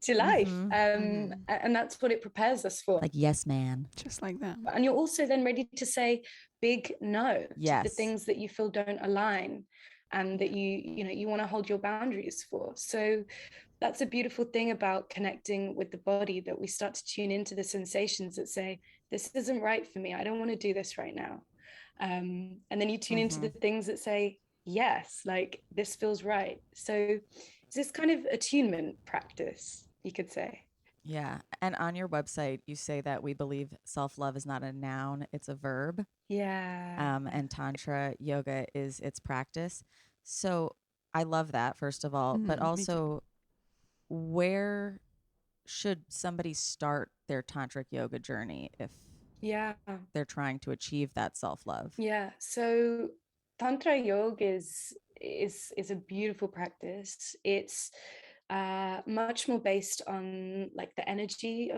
to life. And that's what it prepares us for. Like, yes, man. Just like that. And you're also then ready to say big no to the things that you feel don't align and that you want to hold your boundaries for. So that's a beautiful thing about connecting with the body, that we start to tune into the sensations that say, this isn't right for me. I don't want to do this right now. And then you tune into the things that say, yes, like this feels right. So it's this kind of attunement practice, you could say. Yeah. And on your website, you say that we believe self-love is not a noun, it's a verb. Yeah. And Tantra yoga is its practice. So I love that, first of all, but also, where should somebody start their tantric yoga journey if they're trying to achieve that self-love? Yeah. So Tantra yoga is a beautiful practice. It's much more based on like the energy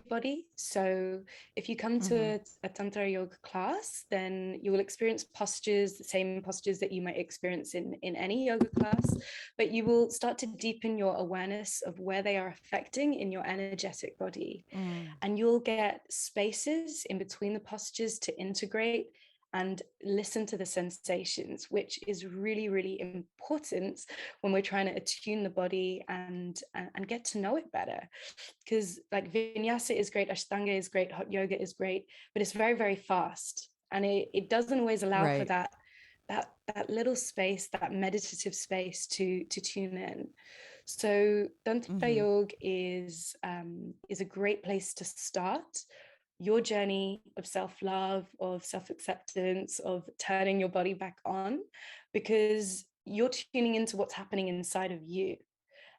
body. So if you come to a Tantra yoga class, then you will experience postures, the same postures that you might experience in any yoga class, but you will start to deepen your awareness of where they are affecting in your energetic body. And you'll get spaces in between the postures to integrate and listen to the sensations, which is really, really important when we're trying to attune the body and get to know it better. Because like vinyasa is great, ashtanga is great, hot yoga is great, but it's very, very fast. And it doesn't always allow for that little space, that meditative space to tune in. So Tantra yoga is a great place to start your journey of self-love, of self-acceptance, of turning your body back on, because you're tuning into what's happening inside of you,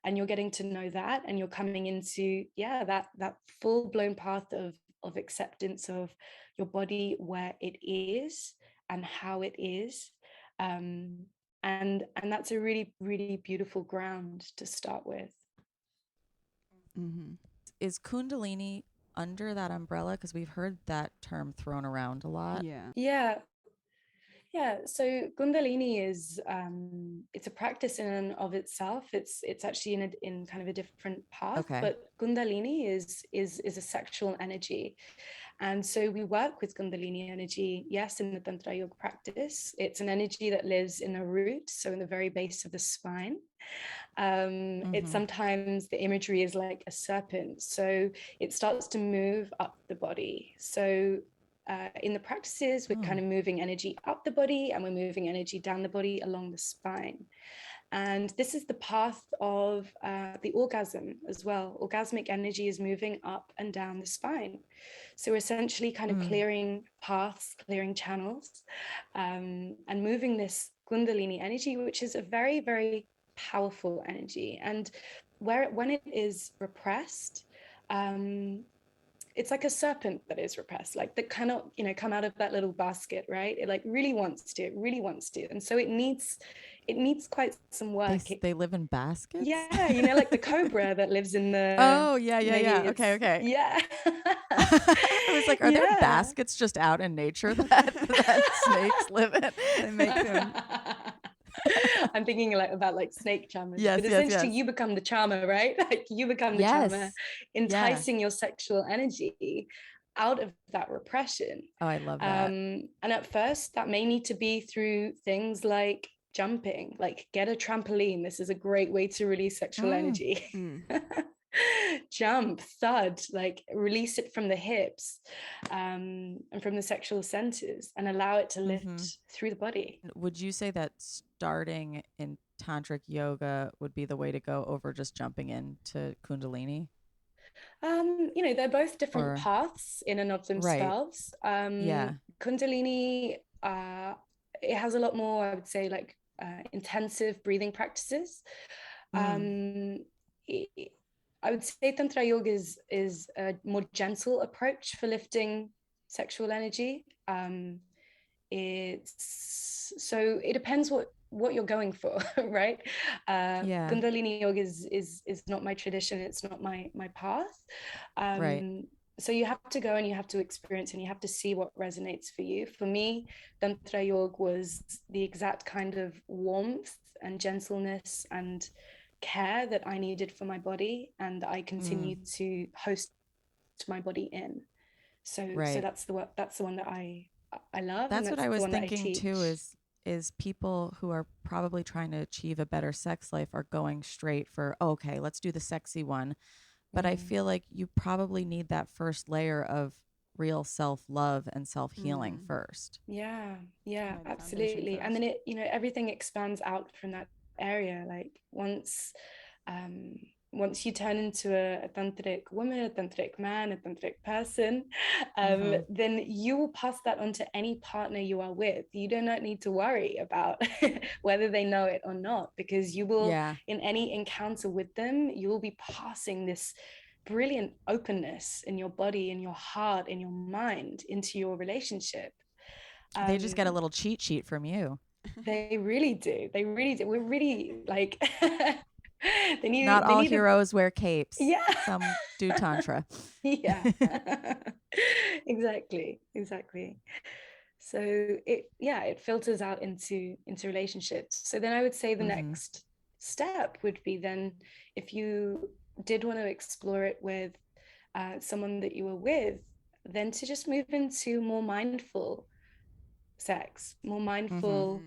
and you're getting to know that, and you're coming into that full-blown path of acceptance of your body, where it is and how it is, and that's a really, really beautiful ground to start with. Is Kundalini under that umbrella? Because we've heard that term thrown around a lot. So Kundalini is it's a practice in and of itself. It's actually in kind of a different path, but Kundalini is a sexual energy. And so we work with Kundalini energy, yes, in the Tantra yoga practice. It's an energy that lives in the root, so in the very base of the spine. It's sometimes the imagery is like a serpent, so it starts to move up the body. So in the practices, we're kind of moving energy up the body, and we're moving energy down the body along the spine. And this is the path of the orgasm as well. Orgasmic energy is moving up and down the spine. So we're essentially kind of clearing paths, clearing channels, and moving this Kundalini energy, which is a very, very powerful energy. And when it is repressed, it's like a serpent that is repressed, like that cannot, come out of that little basket, right? It like really wants to. And so it needs quite some work. They live in baskets? Yeah, like the cobra that lives in the... Oh, yeah. Okay. Yeah. I was like, are there baskets just out in nature that snakes live in? They make them... I'm thinking about snake charmers. But essentially you become the charmer, right? Like you become the charmer, enticing your sexual energy out of that repression. Oh, I love that. And at first that may need to be through things like jumping, like get a trampoline. This is a great way to release sexual energy. Jump, thud, like release it from the hips and from the sexual centers, and allow it to lift through the body. Would you say that starting in tantric yoga would be the way to go over just jumping into Kundalini? They're both different paths in and of themselves. Kundalini it has a lot more, I would say, like intensive breathing practices. I would say Tantra Yoga is a more gentle approach for lifting sexual energy. So it depends what you're going for, right? Kundalini Yoga is not my tradition. It's not my path. Right. So you have to go and you have to experience and you have to see what resonates for you. For me, Tantra Yoga was the exact kind of warmth and gentleness and care that I needed for my body, and I continue to host my body in. So that's the one that I love. That's what I was thinking too, is people who are probably trying to achieve a better sex life are going straight for, okay, let's do the sexy one. But I feel like you probably need that first layer of real self-love and self-healing first. Yeah, absolutely. And then everything expands out from that area. Like once you turn into a tantric woman, a tantric man, a tantric person, then you will pass that on to any partner you are with. You do not need to worry about whether they know it or not, because you will, in any encounter with them, you will be passing this brilliant openness in your body, in your heart, in your mind into your relationship. They just get a little cheat sheet from you. They really do. We're really like Not all heroes wear capes. Yeah. Some do tantra. Yeah. Exactly. So it filters out into relationships. So then I would say the next step would be, then if you did want to explore it with someone that you were with, then to just move into more mindful sex, more mindful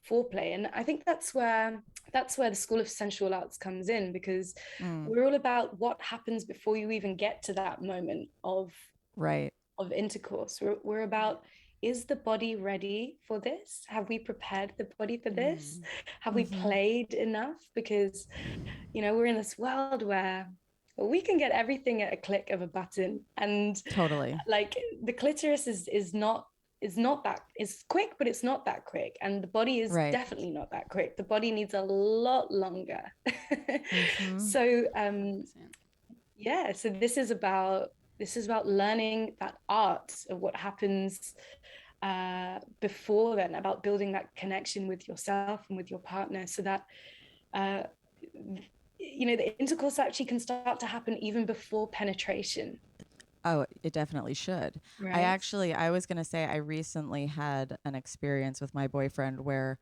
foreplay. And I think that's where the School of Sensual Arts comes in, because we're all about what happens before you even get to that moment of intercourse. We're about, is the body ready for this? Have we prepared the body for this? Have we played enough? Because we're in this world where we can get everything at a click of a button, and totally, like, the clitoris is quick, but it's not that quick, and the body is definitely not that quick. The body needs a lot longer. So so this is about learning that art of what happens before then, about building that connection with yourself and with your partner, so that the intercourse actually can start to happen even before penetration. Oh, it definitely should. Right. I was going to say, I recently had an experience with my boyfriend where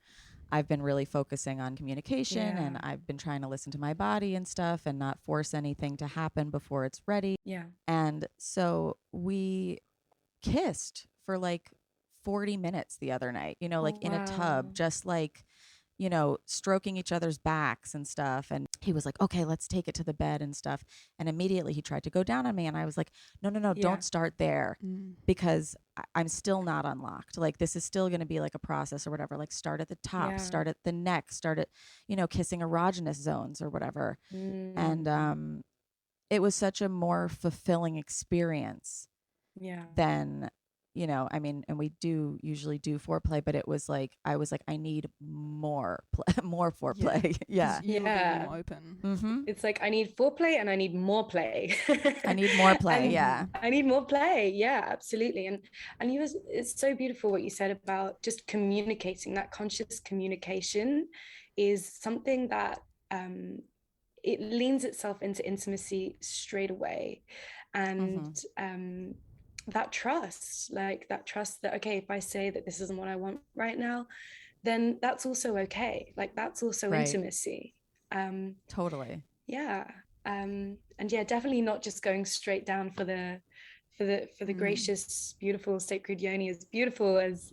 I've been really focusing on communication, and I've been trying to listen to my body and stuff and not force anything to happen before it's ready. Yeah. And so we kissed for like 40 minutes the other night, in a tub, just like, stroking each other's backs and stuff. And he was like, okay, let's take it to the bed and stuff. And immediately he tried to go down on me. And I was like, no, don't start there, because I'm still not unlocked. Like, this is still going to be like a process or whatever. Like, start at the top, start at the neck, start at, kissing erogenous zones or whatever. And it was such a more fulfilling experience than, and we do usually do foreplay, but it was like, I was like, I need more foreplay. Yeah. More open. It's like, I need foreplay and I need more play. I need more play. I need more play. Yeah, absolutely. And it's so beautiful what you said about just communicating. That conscious communication is something that it leans itself into intimacy straight away. And that trust that, okay, if I say that this isn't what I want right now, then that's also okay. Like, that's also intimacy. Totally. Yeah. And definitely not just going straight down for the gracious, beautiful, sacred yoni, as beautiful as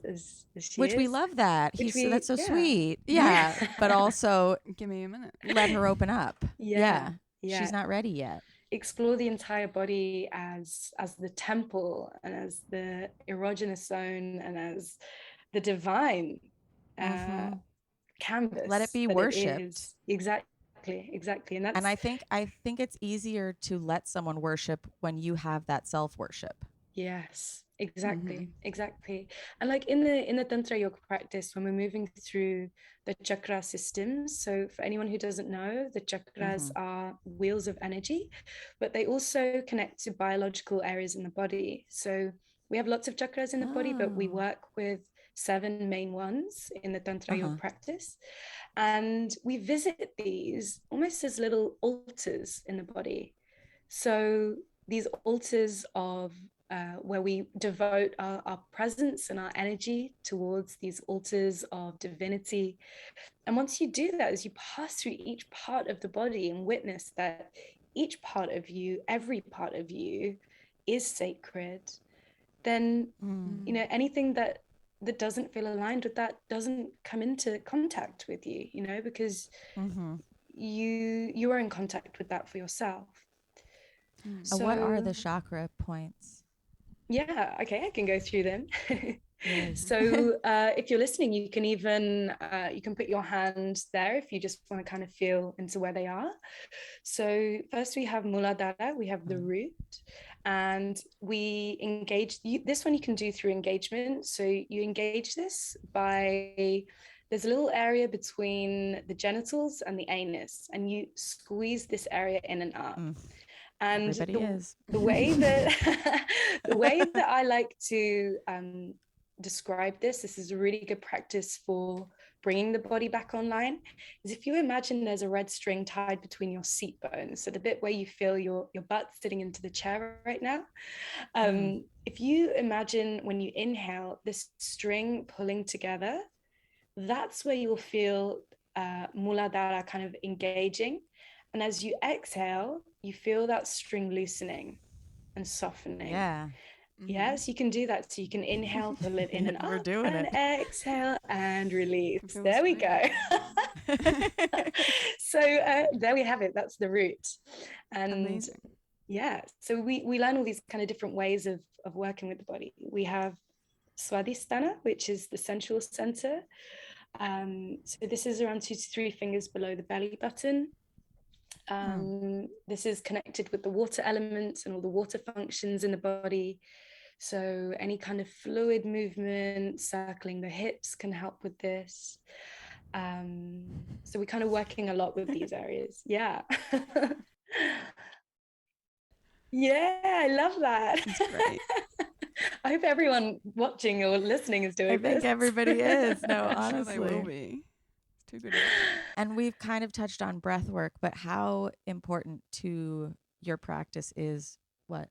she Which is. we love that. That's so sweet. Yeah. But also, give me a minute. Let her open up. Yeah. She's not ready yet. Explore the entire body as the temple, and as the erogenous zone, and as the divine canvas. Let it be worshipped. Exactly. And I think it's easier to let someone worship when you have that self-worship. Yes. Exactly. And like in the Tantra yoga practice, when we're moving through the chakra systems, so for anyone who doesn't know, the chakras are wheels of energy, but they also connect to biological areas in the body. So we have lots of chakras in the body, but we work with 7 main ones in the Tantra yoga practice. And we visit these almost as little altars in the body. So these altars of where we devote our presence and our energy towards these altars of divinity. And once you do that, as you pass through each part of the body and witness that each part of you, every part of you is sacred, then, you know, anything that doesn't feel aligned with that doesn't come into contact with you, you know, because you are in contact with that for yourself. So what are the chakra points? Yeah, okay, I can go through them. Yes. So if you're listening, you can even you can put your hand there if you just want to kind of feel into where they are. So first we have Muladhara, we have the root, and we engage this one you can do through engagement. So you engage this by, there's a little area between the genitals and the anus, and you squeeze this area in and up. And the way that the way that I like to describe this is a really good practice for bringing the body back online, is if you imagine there's a red string tied between your seat bones, so the bit where you feel your butt sitting into the chair right now. If you imagine when you inhale this string pulling together, that's where you'll feel Muladhara kind of engaging. And as you exhale, you feel that string loosening and softening. Yes, you can do that. So you can inhale, pull it in and up. We're doing and it. Exhale and release. There we go. So there we have it. That's the root. And amazing. Yeah, so we learn all these kind of different ways of working with the body. We have Swadhisthana, which is the sensual center. So this is around 2 to 3 fingers below the belly button. This is connected with the water elements and all the water functions in the body. So any kind of fluid movement, circling the hips can help with this. So we're kind of working a lot with these areas. Yeah. Yeah, I love that. That's great. I hope everyone watching or listening is doing this. I think everybody is. No, honestly. I'm sure they will be. It's too good. And we've kind of touched on breath work, but how important to your practice is what?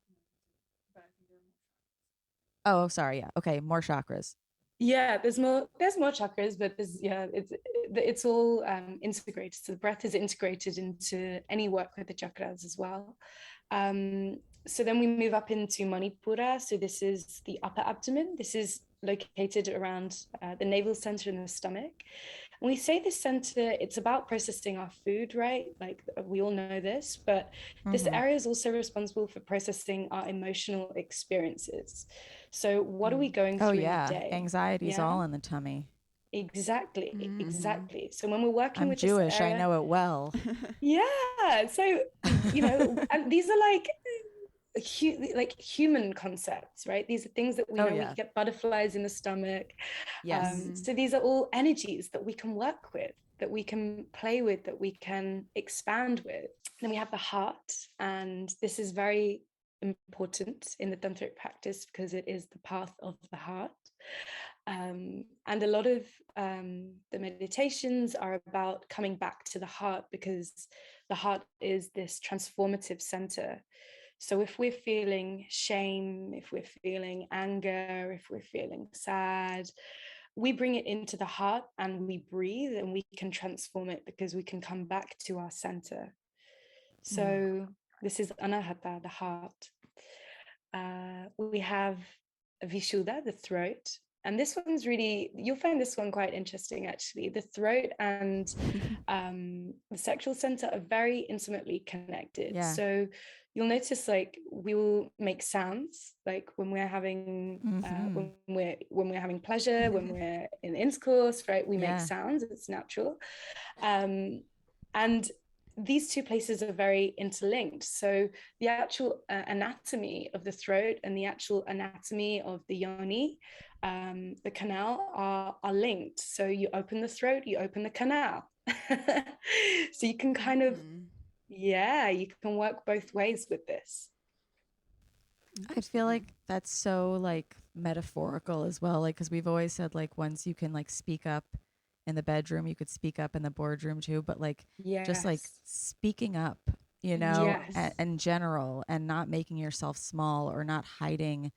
Oh, sorry. Yeah. Okay. More chakras. Yeah, there's more chakras, but it's all integrated. So the breath is integrated into any work with the chakras as well. So then we move up into Manipura. So this is the upper abdomen. This is located around the navel center in the stomach. And we say this center, it's about processing our food, right? Like we all know this, but this area is also responsible for processing our emotional experiences. So what are we going through in the day? Anxiety is all in the tummy. Exactly. So when we're working with Jewish, this area, I know it well. Yeah. So, you know, and these are like human concepts, right? These are things that we know. We get butterflies in the stomach. So these are all energies that we can work with, that we can play with, that we can expand with. Then we have the heart, and this is very important in the tantric practice because it is the path of the heart. And a lot of the meditations are about coming back to the heart, because the heart is this transformative center. So if we're feeling shame, if we're feeling anger, if we're feeling sad, we bring it into the heart and we breathe, and we can transform it because we can come back to our center. So this is Anahata, the heart. We have Vishuddha, the throat. And this one's really, you'll find this one quite interesting, actually. The throat and the sexual center are very intimately connected. So you'll notice, like, we will make sounds, like when we're having when we're having pleasure, when we're in intercourse, right? We make sounds. It's natural. And these two places are very interlinked. So the actual anatomy of the throat and the actual anatomy of the yoni, the canal, are linked. So you open the throat, you open the canal. So you can kind of, you can work both ways with this. I feel like that's so like metaphorical as well. Like, because we've always said like once you can like speak up in the bedroom, you could speak up in the boardroom too. But like, just like speaking up, you know, in general, and not making yourself small or not hiding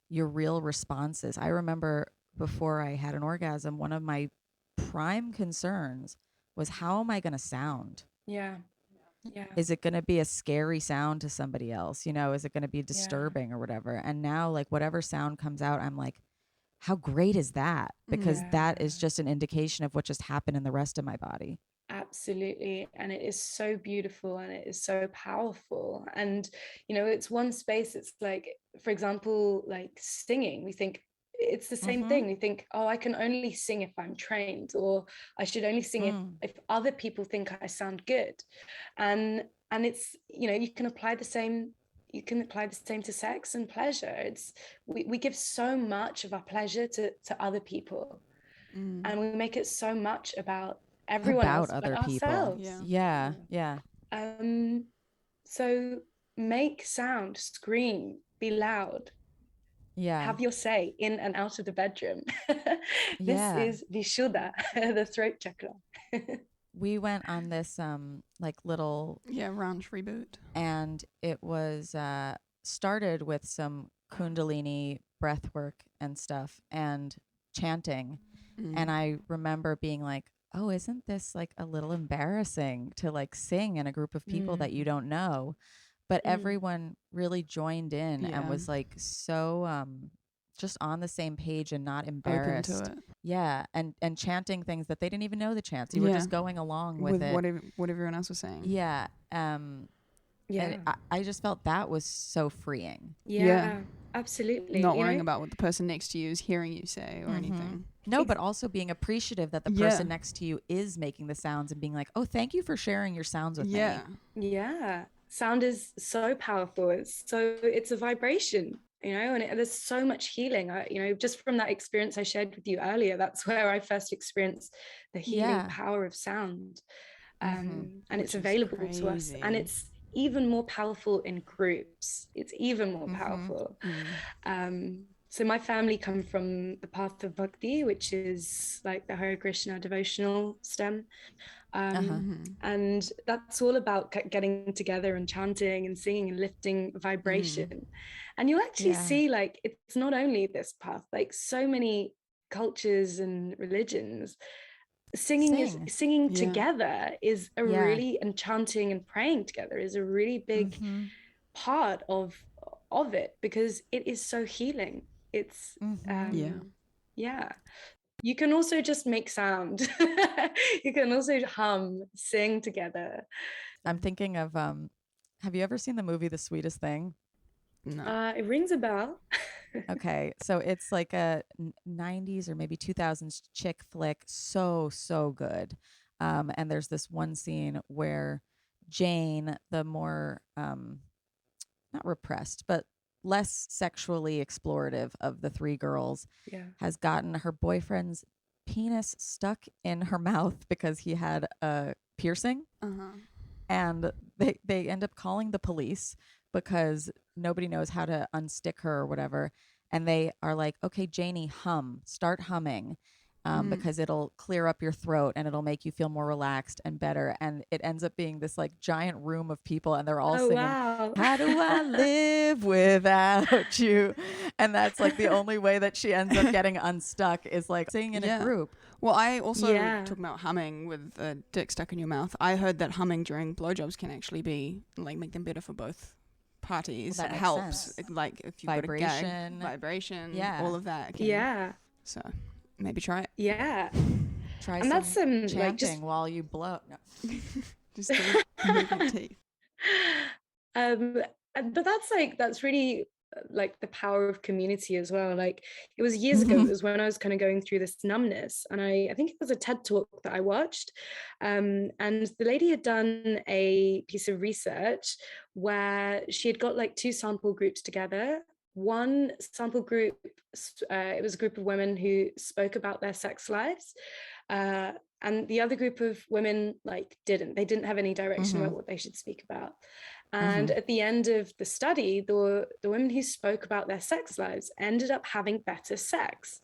your real responses. I remember before I had an orgasm, one of my prime concerns was, how am I going to sound? Yeah. Is it going to be a scary sound to somebody else? You know, is it going to be disturbing or whatever? And now, like, whatever sound comes out, I'm like, how great is that? Because that is just an indication of what just happened in the rest of my body. Absolutely. And it is so beautiful and it is so powerful. And, you know, it's one space. It's like, for example, like singing, we think it's the same thing. We think, oh, I can only sing if I'm trained, or I should only sing if other people think I sound good. And it's, you know, you can apply the same to sex and pleasure. It's we give so much of our pleasure to other people, and we make it so much about everyone else, other but people. ourselves. Yeah. So make sound, scream, be loud. Yeah. Have your say in and out of the bedroom. This is Vishuddha, the throat chakra. We went on this like little ranch reboot, and it was started with some Kundalini breath work and stuff and chanting. And I remember being like, oh, isn't this like a little embarrassing to like sing in a group of people that you don't know? But everyone really joined in and was like so just on the same page and not embarrassed. Open to it. Yeah, and chanting things that they didn't even know the chants. You were just going along with it. What everyone else was saying. Yeah. And I just felt that was so freeing. Yeah. Absolutely. Not worrying about what the person next to you is hearing you say or anything. No, but also being appreciative that the person next to you is making the sounds and being like, oh, thank you for sharing your sounds with me. Yeah. Sound is so powerful. It's a vibration, you know, and there's so much healing. You know, just from that experience I shared with you earlier, that's where I first experienced the healing power of sound. And it's available to us. And it's even more powerful in groups. It's even more powerful. So my family come from the path of bhakti, which is like the Hare Krishna devotional stem. And that's all about getting together and chanting and singing and lifting vibration. And you'll actually see, like, it's not only this path, like so many cultures and religions, singing together is a really, and chanting and praying together is a really big part of it, because it is so healing. It's you can also just make sound. You can also hum, sing together. I'm thinking of have you ever seen the movie The Sweetest Thing? No. It rings a bell. Okay, so it's like a 90s or maybe 2000s chick flick, so good. And there's this one scene where Jane, the more not repressed but less sexually explorative of the three girls, has gotten her boyfriend's penis stuck in her mouth because he had a piercing. And they end up calling the police because nobody knows how to unstick her or whatever. And they are like, okay, Janie, start humming. Because it'll clear up your throat and it'll make you feel more relaxed and better. And it ends up being this like giant room of people, and they're all singing, wow. How do I live without you? And that's like the only way that she ends up getting unstuck is like singing in a group. Well, I also talking about humming with a dick stuck in your mouth. I heard that humming during blowjobs can actually be like make them better for both parties. Well, that it makes helps. sense. Like if you've Vibration. got a gag, vibration, all of that. So maybe try it. Try and some that's chanting like just while you blow. No. Just move your teeth. but that's really like the power of community as well. Like it was years ago, it was when I was kind of going through this numbness, and I think it was a TED talk that I watched, and the lady had done a piece of research where she had got like two sample groups together. One sample group, it was a group of women who spoke about their sex lives, and the other group of women like didn't have any direction about what they should speak about. And at the end of the study, the women who spoke about their sex lives ended up having better sex,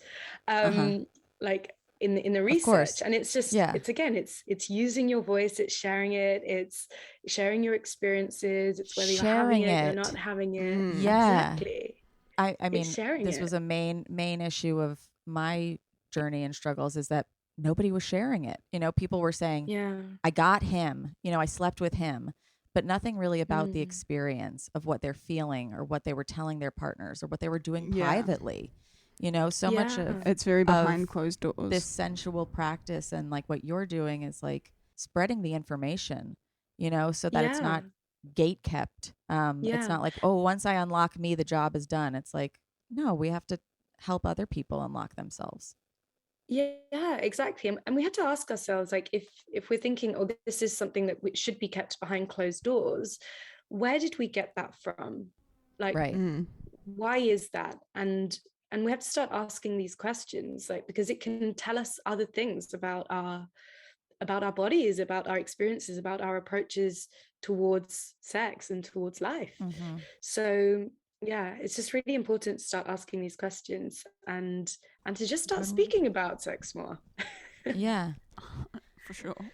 like in the research. And it's just, it's using your voice, it's sharing it, it's sharing your experiences, it's whether you're having it, you're not having it. Exactly. I mean, this was a main issue of my journey and struggles, is that nobody was sharing it. You know, people were saying, I got him, you know, I slept with him, but nothing really about the experience of what they're feeling or what they were telling their partners or what they were doing privately. You know, so much of it's very behind closed doors. This sensual practice and like what you're doing is like spreading the information, you know, so that it's not gate kept. It's not like, oh, once I unlock me, the job is done. It's like, no, we have to help other people unlock themselves. Yeah, exactly. And we had to ask ourselves, like, if we're thinking, oh, this is something that should be kept behind closed doors, where did we get that from? Like, why is that? And we have to start asking these questions, like, because it can tell us other things about our bodies, about our experiences, about our approaches towards sex and towards life. So yeah, it's just really important to start asking these questions and to just start speaking about sex more. Yeah, for sure.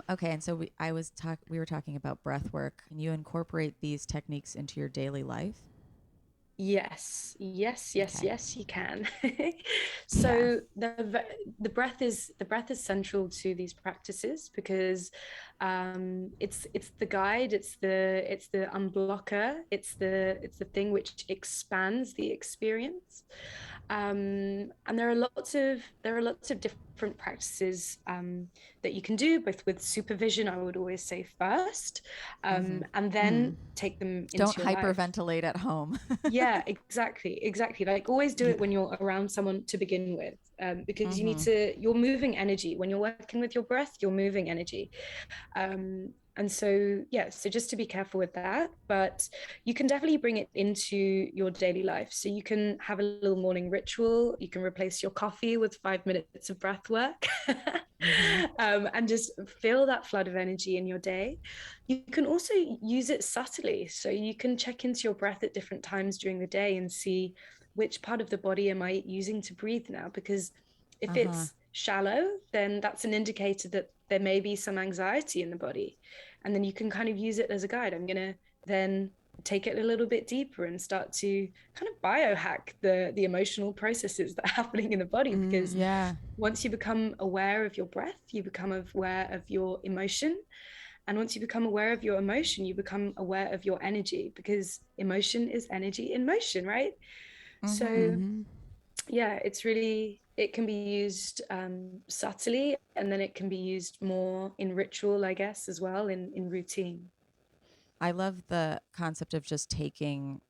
Okay, and so we were talking about breath work. Can you incorporate these techniques into your daily life? Yes, you can. So the breath is central to these practices because it's the guide, it's the unblocker, it's the thing which expands the experience. And there are lots of different practices that you can do, both with supervision, I would always say first, and then take them into Don't your life. Hyperventilate at home. Yeah, exactly. Like always do it when you're around someone to begin with, because you're moving energy. When you're working with your breath, you're moving energy. And so just to be careful with that, but you can definitely bring it into your daily life. So you can have a little morning ritual. You can replace your coffee with 5 minutes of breath work, and just feel that flood of energy in your day. You can also use it subtly. So you can check into your breath at different times during the day and see which part of the body am I using to breathe now? Because if it's shallow, then that's an indicator that there may be some anxiety in the body. And then you can kind of use it as a guide. I'm going to then take it a little bit deeper and start to kind of biohack the emotional processes that are happening in the body. Because once you become aware of your breath, you become aware of your emotion. And once you become aware of your emotion, you become aware of your energy, because emotion is energy in motion, right? So it's really, it can be used subtly, and then it can be used more in ritual, I guess, as well, in routine. I love the concept of just taking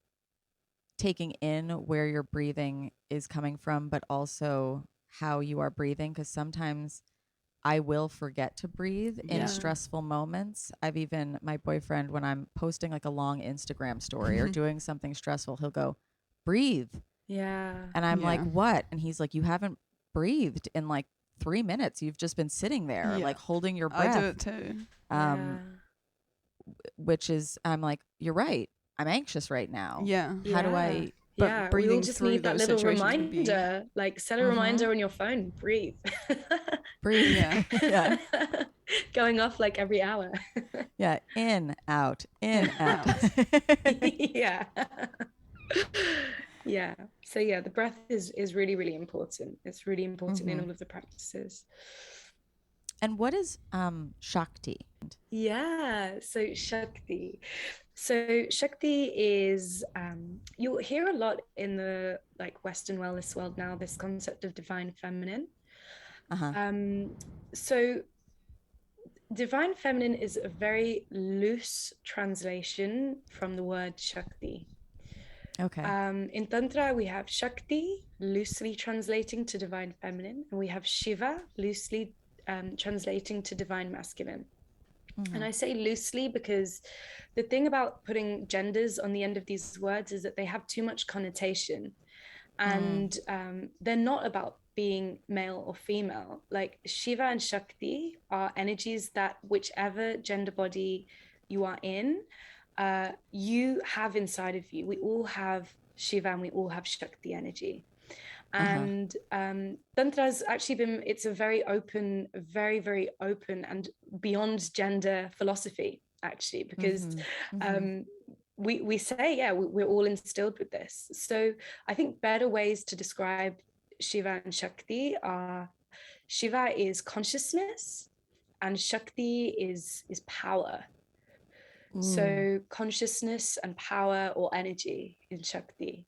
in where your breathing is coming from, but also how you are breathing, because sometimes I will forget to breathe in stressful moments. My boyfriend, when I'm posting like a long Instagram story or doing something stressful, he'll go, breathe. Yeah. And I'm like, what? And he's like, you haven't breathed in like 3 minutes. You've just been sitting there, like holding your breath. I do it too. Which is, I'm like, you're right. I'm anxious right now. Yeah. How do I? But breathing we'll just need that little reminder, like set a reminder on your phone, breathe. Breathe. Yeah. Going off like every hour. Yeah. In, out, in, out. Yeah. Yeah. So the breath is really, really important. It's really important in all of the practices. And what is Shakti? Yeah, so Shakti. So Shakti is, you'll hear a lot in the like Western wellness world now, this concept of divine feminine. So divine feminine is a very loose translation from the word Shakti. Okay. In Tantra, we have Shakti, loosely translating to divine feminine, and we have Shiva, loosely translating to divine masculine. And I say loosely because the thing about putting genders on the end of these words is that they have too much connotation, and they're not about being male or female. Like Shiva and Shakti are energies that whichever gender body you are in, you have inside of you. We all have Shiva and we all have Shakti energy. And Tantra's actually been, it's a very open, very, very open and beyond gender philosophy, actually, because we say, yeah, we're all instilled with this. So I think better ways to describe Shiva and Shakti are, Shiva is consciousness and Shakti is power. So consciousness and power or energy in Shakti.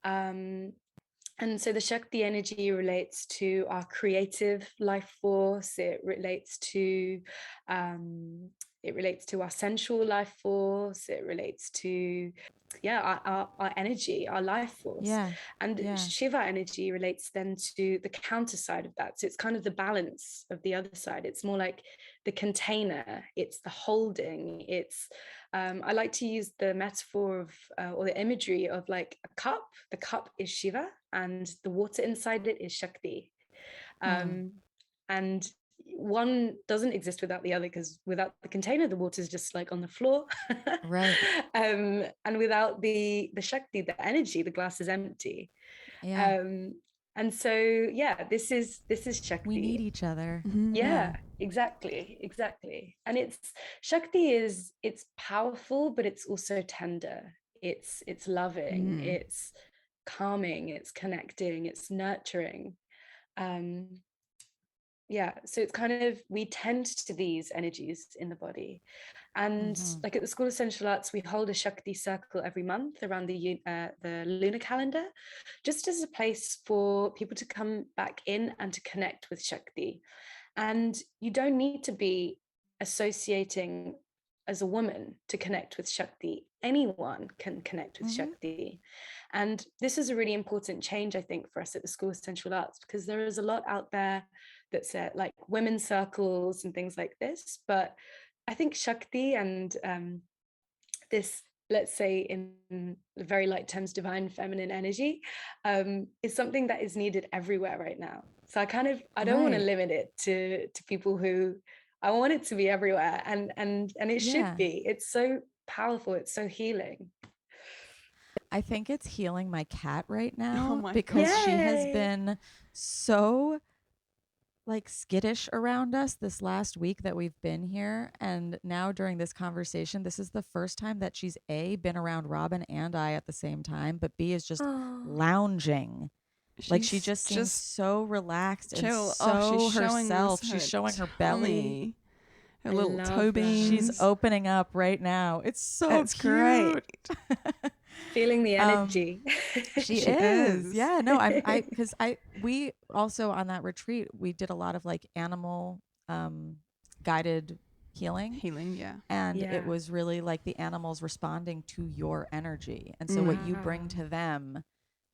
And so the Shakti energy relates to our creative life force. It relates to our sensual life force. It relates to our energy, our life force. And Shiva energy relates then to the counter side of that. So it's kind of the balance of the other side. It's more like the container, it's the holding, it's I like to use the metaphor of or the imagery of like a cup. The cup is Shiva and the water inside it is Shakti. And one doesn't exist without the other, because without the container, the water is just like on the floor. Right. And without the Shakti, the energy, the glass is empty. And so, yeah, this is Shakti. We need each other. Yeah, exactly. And Shakti it's powerful, but it's also tender. It's loving, it's calming, it's connecting, it's nurturing. So it's kind of, we tend to these energies in the body. And like at the School of Sensual Arts, we hold a Shakti circle every month around the lunar calendar, just as a place for people to come back in and to connect with Shakti. And you don't need to be associating as a woman to connect with Shakti. Anyone can connect with Shakti. And this is a really important change, I think, for us at the School of Sensual Arts, because there is a lot out there that's like women's circles and things like this. But I think Shakti and this, let's say in very light terms, divine feminine energy, is something that is needed everywhere right now. So I don't want to limit it to people who, I want it to be everywhere, and it should be. It's so powerful. It's so healing. I think it's healing my cat right now because she has been so like skittish around us this last week that we've been here. And now during this conversation, this is the first time that she's A, been around Robyn and I at the same time, but B is just lounging. Like she just seems so relaxed and so herself. She's showing her belly. Her little toe beans. She's opening up right now. It's cute. Great. Feeling the energy. She is. Yeah, no, because we also on that retreat, we did a lot of like animal guided healing. And it was really like the animals responding to your energy. And so what you bring to them,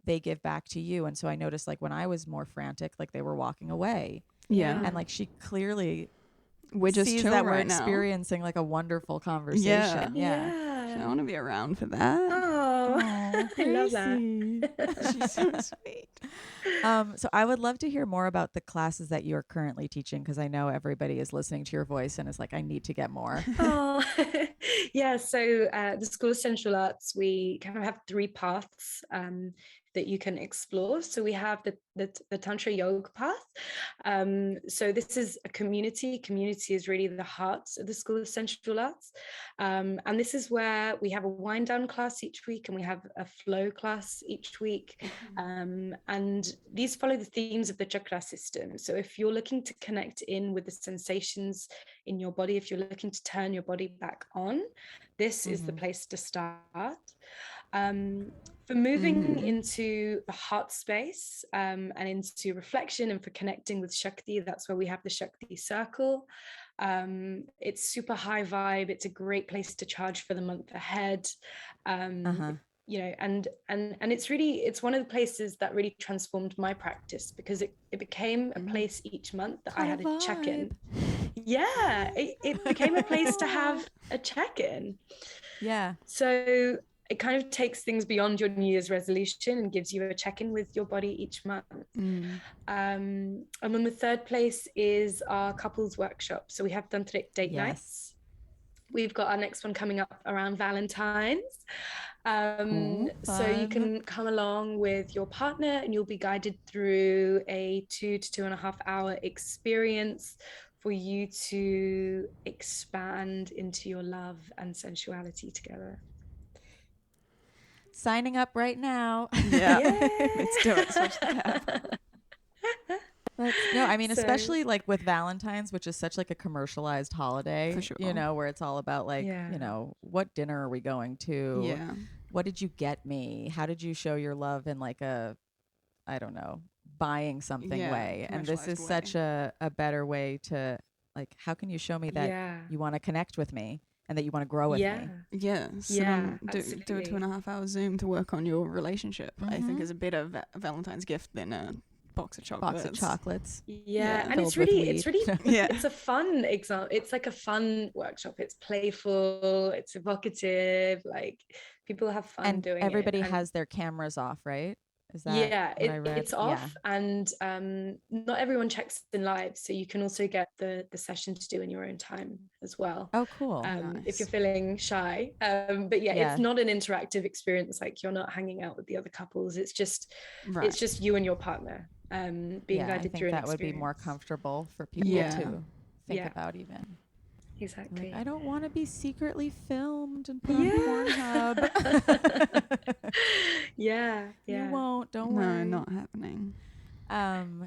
they give back to you. And so I noticed like when I was more frantic, like they were walking away. And like she clearly sees that we're experiencing like a wonderful conversation. I want to be around for that. I love that. She's so sweet. So I would love to hear more about the classes that you're currently teaching, because I know everybody is listening to your voice and is like, I need to get more. So the School of Sensual Arts, we kind of have 3 paths that you can explore. So we have the Tantra Yoga path. So this is a community. Community is really the heart of the School of Sensual Arts. And this is where we have a wind down class each week and we have a flow class each week. And these follow the themes of the chakra system. So if you're looking to connect in with the sensations in your body, if you're looking to turn your body back on, this is the place to start. For moving into the heart space and into reflection and for connecting with Shakti, that's where we have the Shakti circle. It's super high vibe. It's a great place to charge for the month ahead. and it's one of the places that really transformed my practice, because it became a place each month that I had a check-in. Yeah, it became a place to have a check-in. Yeah. So it kind of takes things beyond your New Year's resolution and gives you a check-in with your body each month. And then the third place is our couples workshop. So we have Tantric date nights. We've got our next one coming up around Valentine's. So you can come along with your partner and you'll be guided through a 2 to 2.5 hour experience for you to expand into your love and sensuality together. Signing up right now. Yeah. Let's do it. Switch the tab. No, I mean, especially like with Valentine's, which is such like a commercialized holiday, for sure. Where it's all about like, what dinner are we going to? Yeah. What did you get me? How did you show your love in like a, I don't know, buying something way? And this is such a better way to like, how can you show me that you want to connect with me and that you want to grow with me? Yeah. So do a 2.5 hour Zoom to work on your relationship. I think is a better Valentine's gift than a box of chocolates. And it's really it's a fun example. It's like a fun workshop. It's playful, it's evocative, like people have fun doing it. And everybody has their cameras off, right? Is that it's off, and not everyone checks in live, so you can also get the session to do in your own time as well. Oh, cool. If you're feeling shy, but it's not an interactive experience. Like you're not hanging out with the other couples. It's just you and your partner being guided through an that would be more comfortable for people to think about even. Exactly. Like, I don't want to be secretly filmed and put on Pornhub. You won't. Don't worry. No, not happening.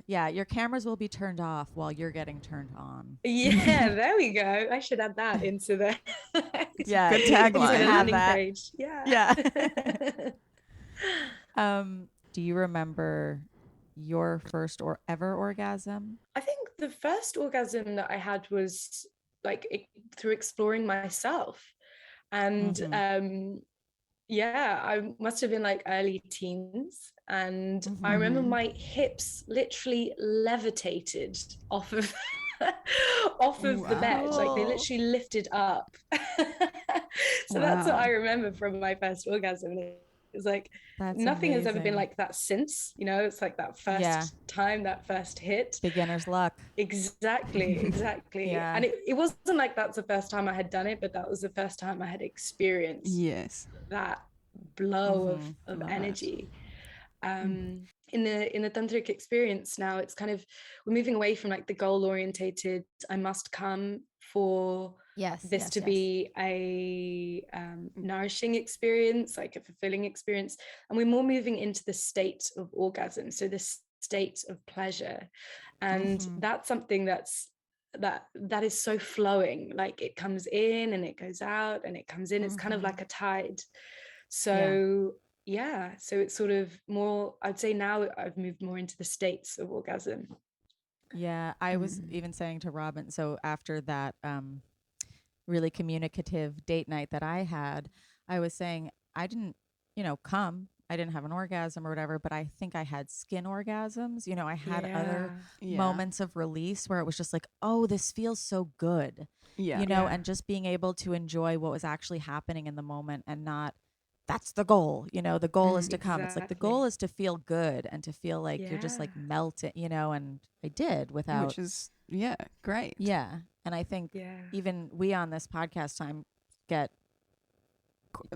Your cameras will be turned off while you're getting turned on. Yeah, there we go. I should add that into the good tagline. Have that. Page. Yeah. Do you remember your first or ever orgasm? I think the first orgasm that I had was like through exploring myself, and I must have been like early teens, and I remember my hips literally levitated off of the bed, like they literally lifted up. So that's what I remember from my first orgasm. It's like nothing has ever been like that since, it's like that first time, that first hit. Beginner's luck. Exactly. And it wasn't like that's the first time I had done it, but that was the first time I had experienced that blow of energy. In the tantric experience now, it's kind of, we're moving away from like the goal orientated, I must come for this to be a nourishing experience, like a fulfilling experience, and we're more moving into the state of orgasm, so the state of pleasure, and that's something that is so flowing, like it comes in and it goes out and it comes in. It's kind of like a tide. So so it's sort of more, I'd say now I've moved more into the states of orgasm. I was even saying to Robyn, so after that really communicative date night that I had, I was saying I didn't, come. I didn't have an orgasm or whatever, but I think I had skin orgasms. I had other moments of release where it was just like, oh, this feels so good. And just being able to enjoy what was actually happening in the moment and not, that's the goal. The goal is to come. It's like the goal is to feel good and to feel like you're just like melting, and I did without. Which is, great. Yeah. And I think even we on this podcast time get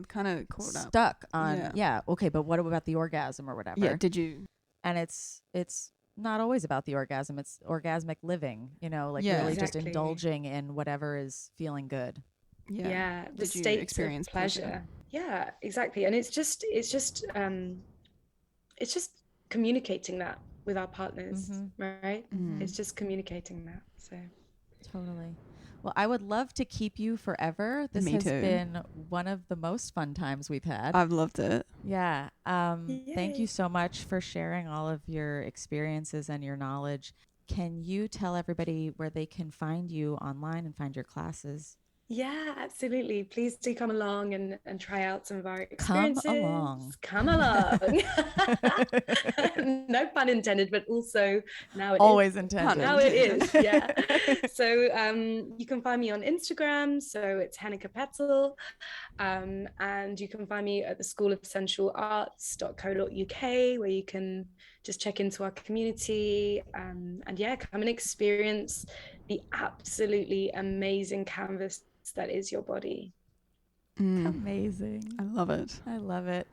kind of caught stuck on, okay, but what about the orgasm or whatever? Yeah, did you? And it's not always about the orgasm. It's orgasmic living, really just indulging in whatever is feeling good. The state experience pleasure. Yeah, exactly. And it's just communicating that with our partners, right? It's just communicating that. So totally. Well, I would love to keep you forever. This has been one of the most fun times we've had. I've loved it. Yeah. Thank you so much for sharing all of your experiences and your knowledge. Can you tell everybody where they can find you online and find your classes? Yeah, absolutely. Please do come along and try out some of our Come experiences. along. Come along. No pun intended, but also now it Always is. intended. Now it is. Yeah. So you can find me on Instagram. So it's Henika Patel. And you can find me at the School of Sensual Arts.co.uk, where you can just check into our community. And yeah, come and experience the absolutely amazing canvas that is your body. Amazing. I love it. I love it.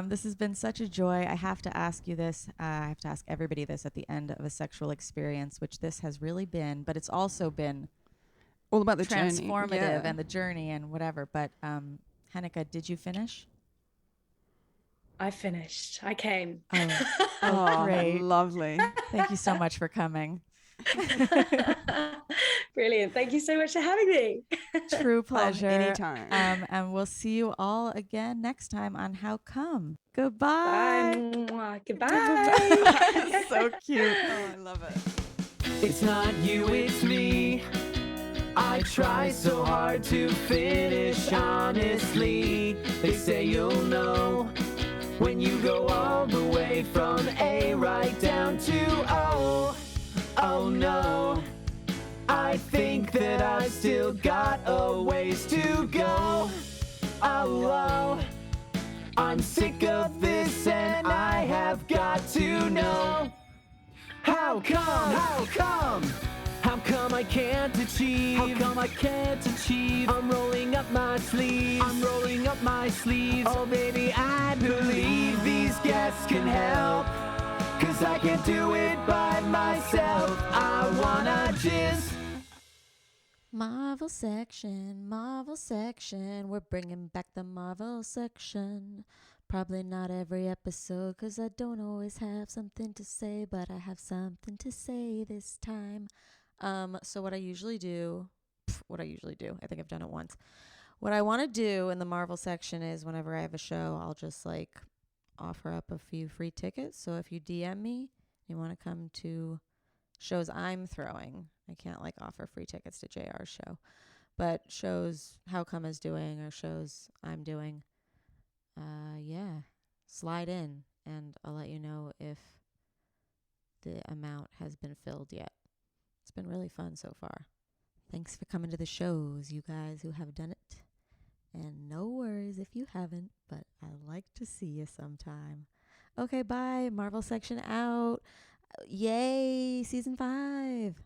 This has been such a joy. I have to ask you this. I have to ask everybody this at the end of a sexual experience, which this has really been, but it's also been All about the transformative journey. Yeah. and the journey and whatever. But Henika, did you finish? I finished. I came. Oh, great. Lovely. Thank you so much for coming. Brilliant. Thank you so much for having me. True pleasure. Anytime. And we'll see you all again next time on How Come. Goodbye. Bye. Mwah. Goodbye. So cute. Oh, I love it. It's not you, it's me. I try so hard to finish honestly. They say you'll know when you go all the way from A right down to O. Oh no, I think that I've still got a ways to go. Oh, I'm sick of this and I have got to know. How come? How come? How come I can't achieve? How come I can't achieve? I'm rolling up my sleeves. I'm rolling up my sleeves. Oh baby, I believe these guests can help. 'Cause I can't do it by myself. I wanna just Marvel section. We're bringing back the Marvel section. Probably not every episode, 'cause I don't always have something to say, but I have something to say this time. So what I usually do, I think I've done it once. What I want to do in the Marvel section is whenever I have a show, I'll just like offer up a few free tickets. So if you DM me, you want to come to shows I'm throwing, I can't like offer free tickets to JR's show, but shows How Come is doing or shows I'm doing, yeah, slide in and I'll let you know if the amount has been filled yet. It's been really fun so far. Thanks for coming to the shows, you guys who have done it. And no worries if you haven't, but I'd like to see you sometime. Okay, bye. Marvel section out. Yay, season 5.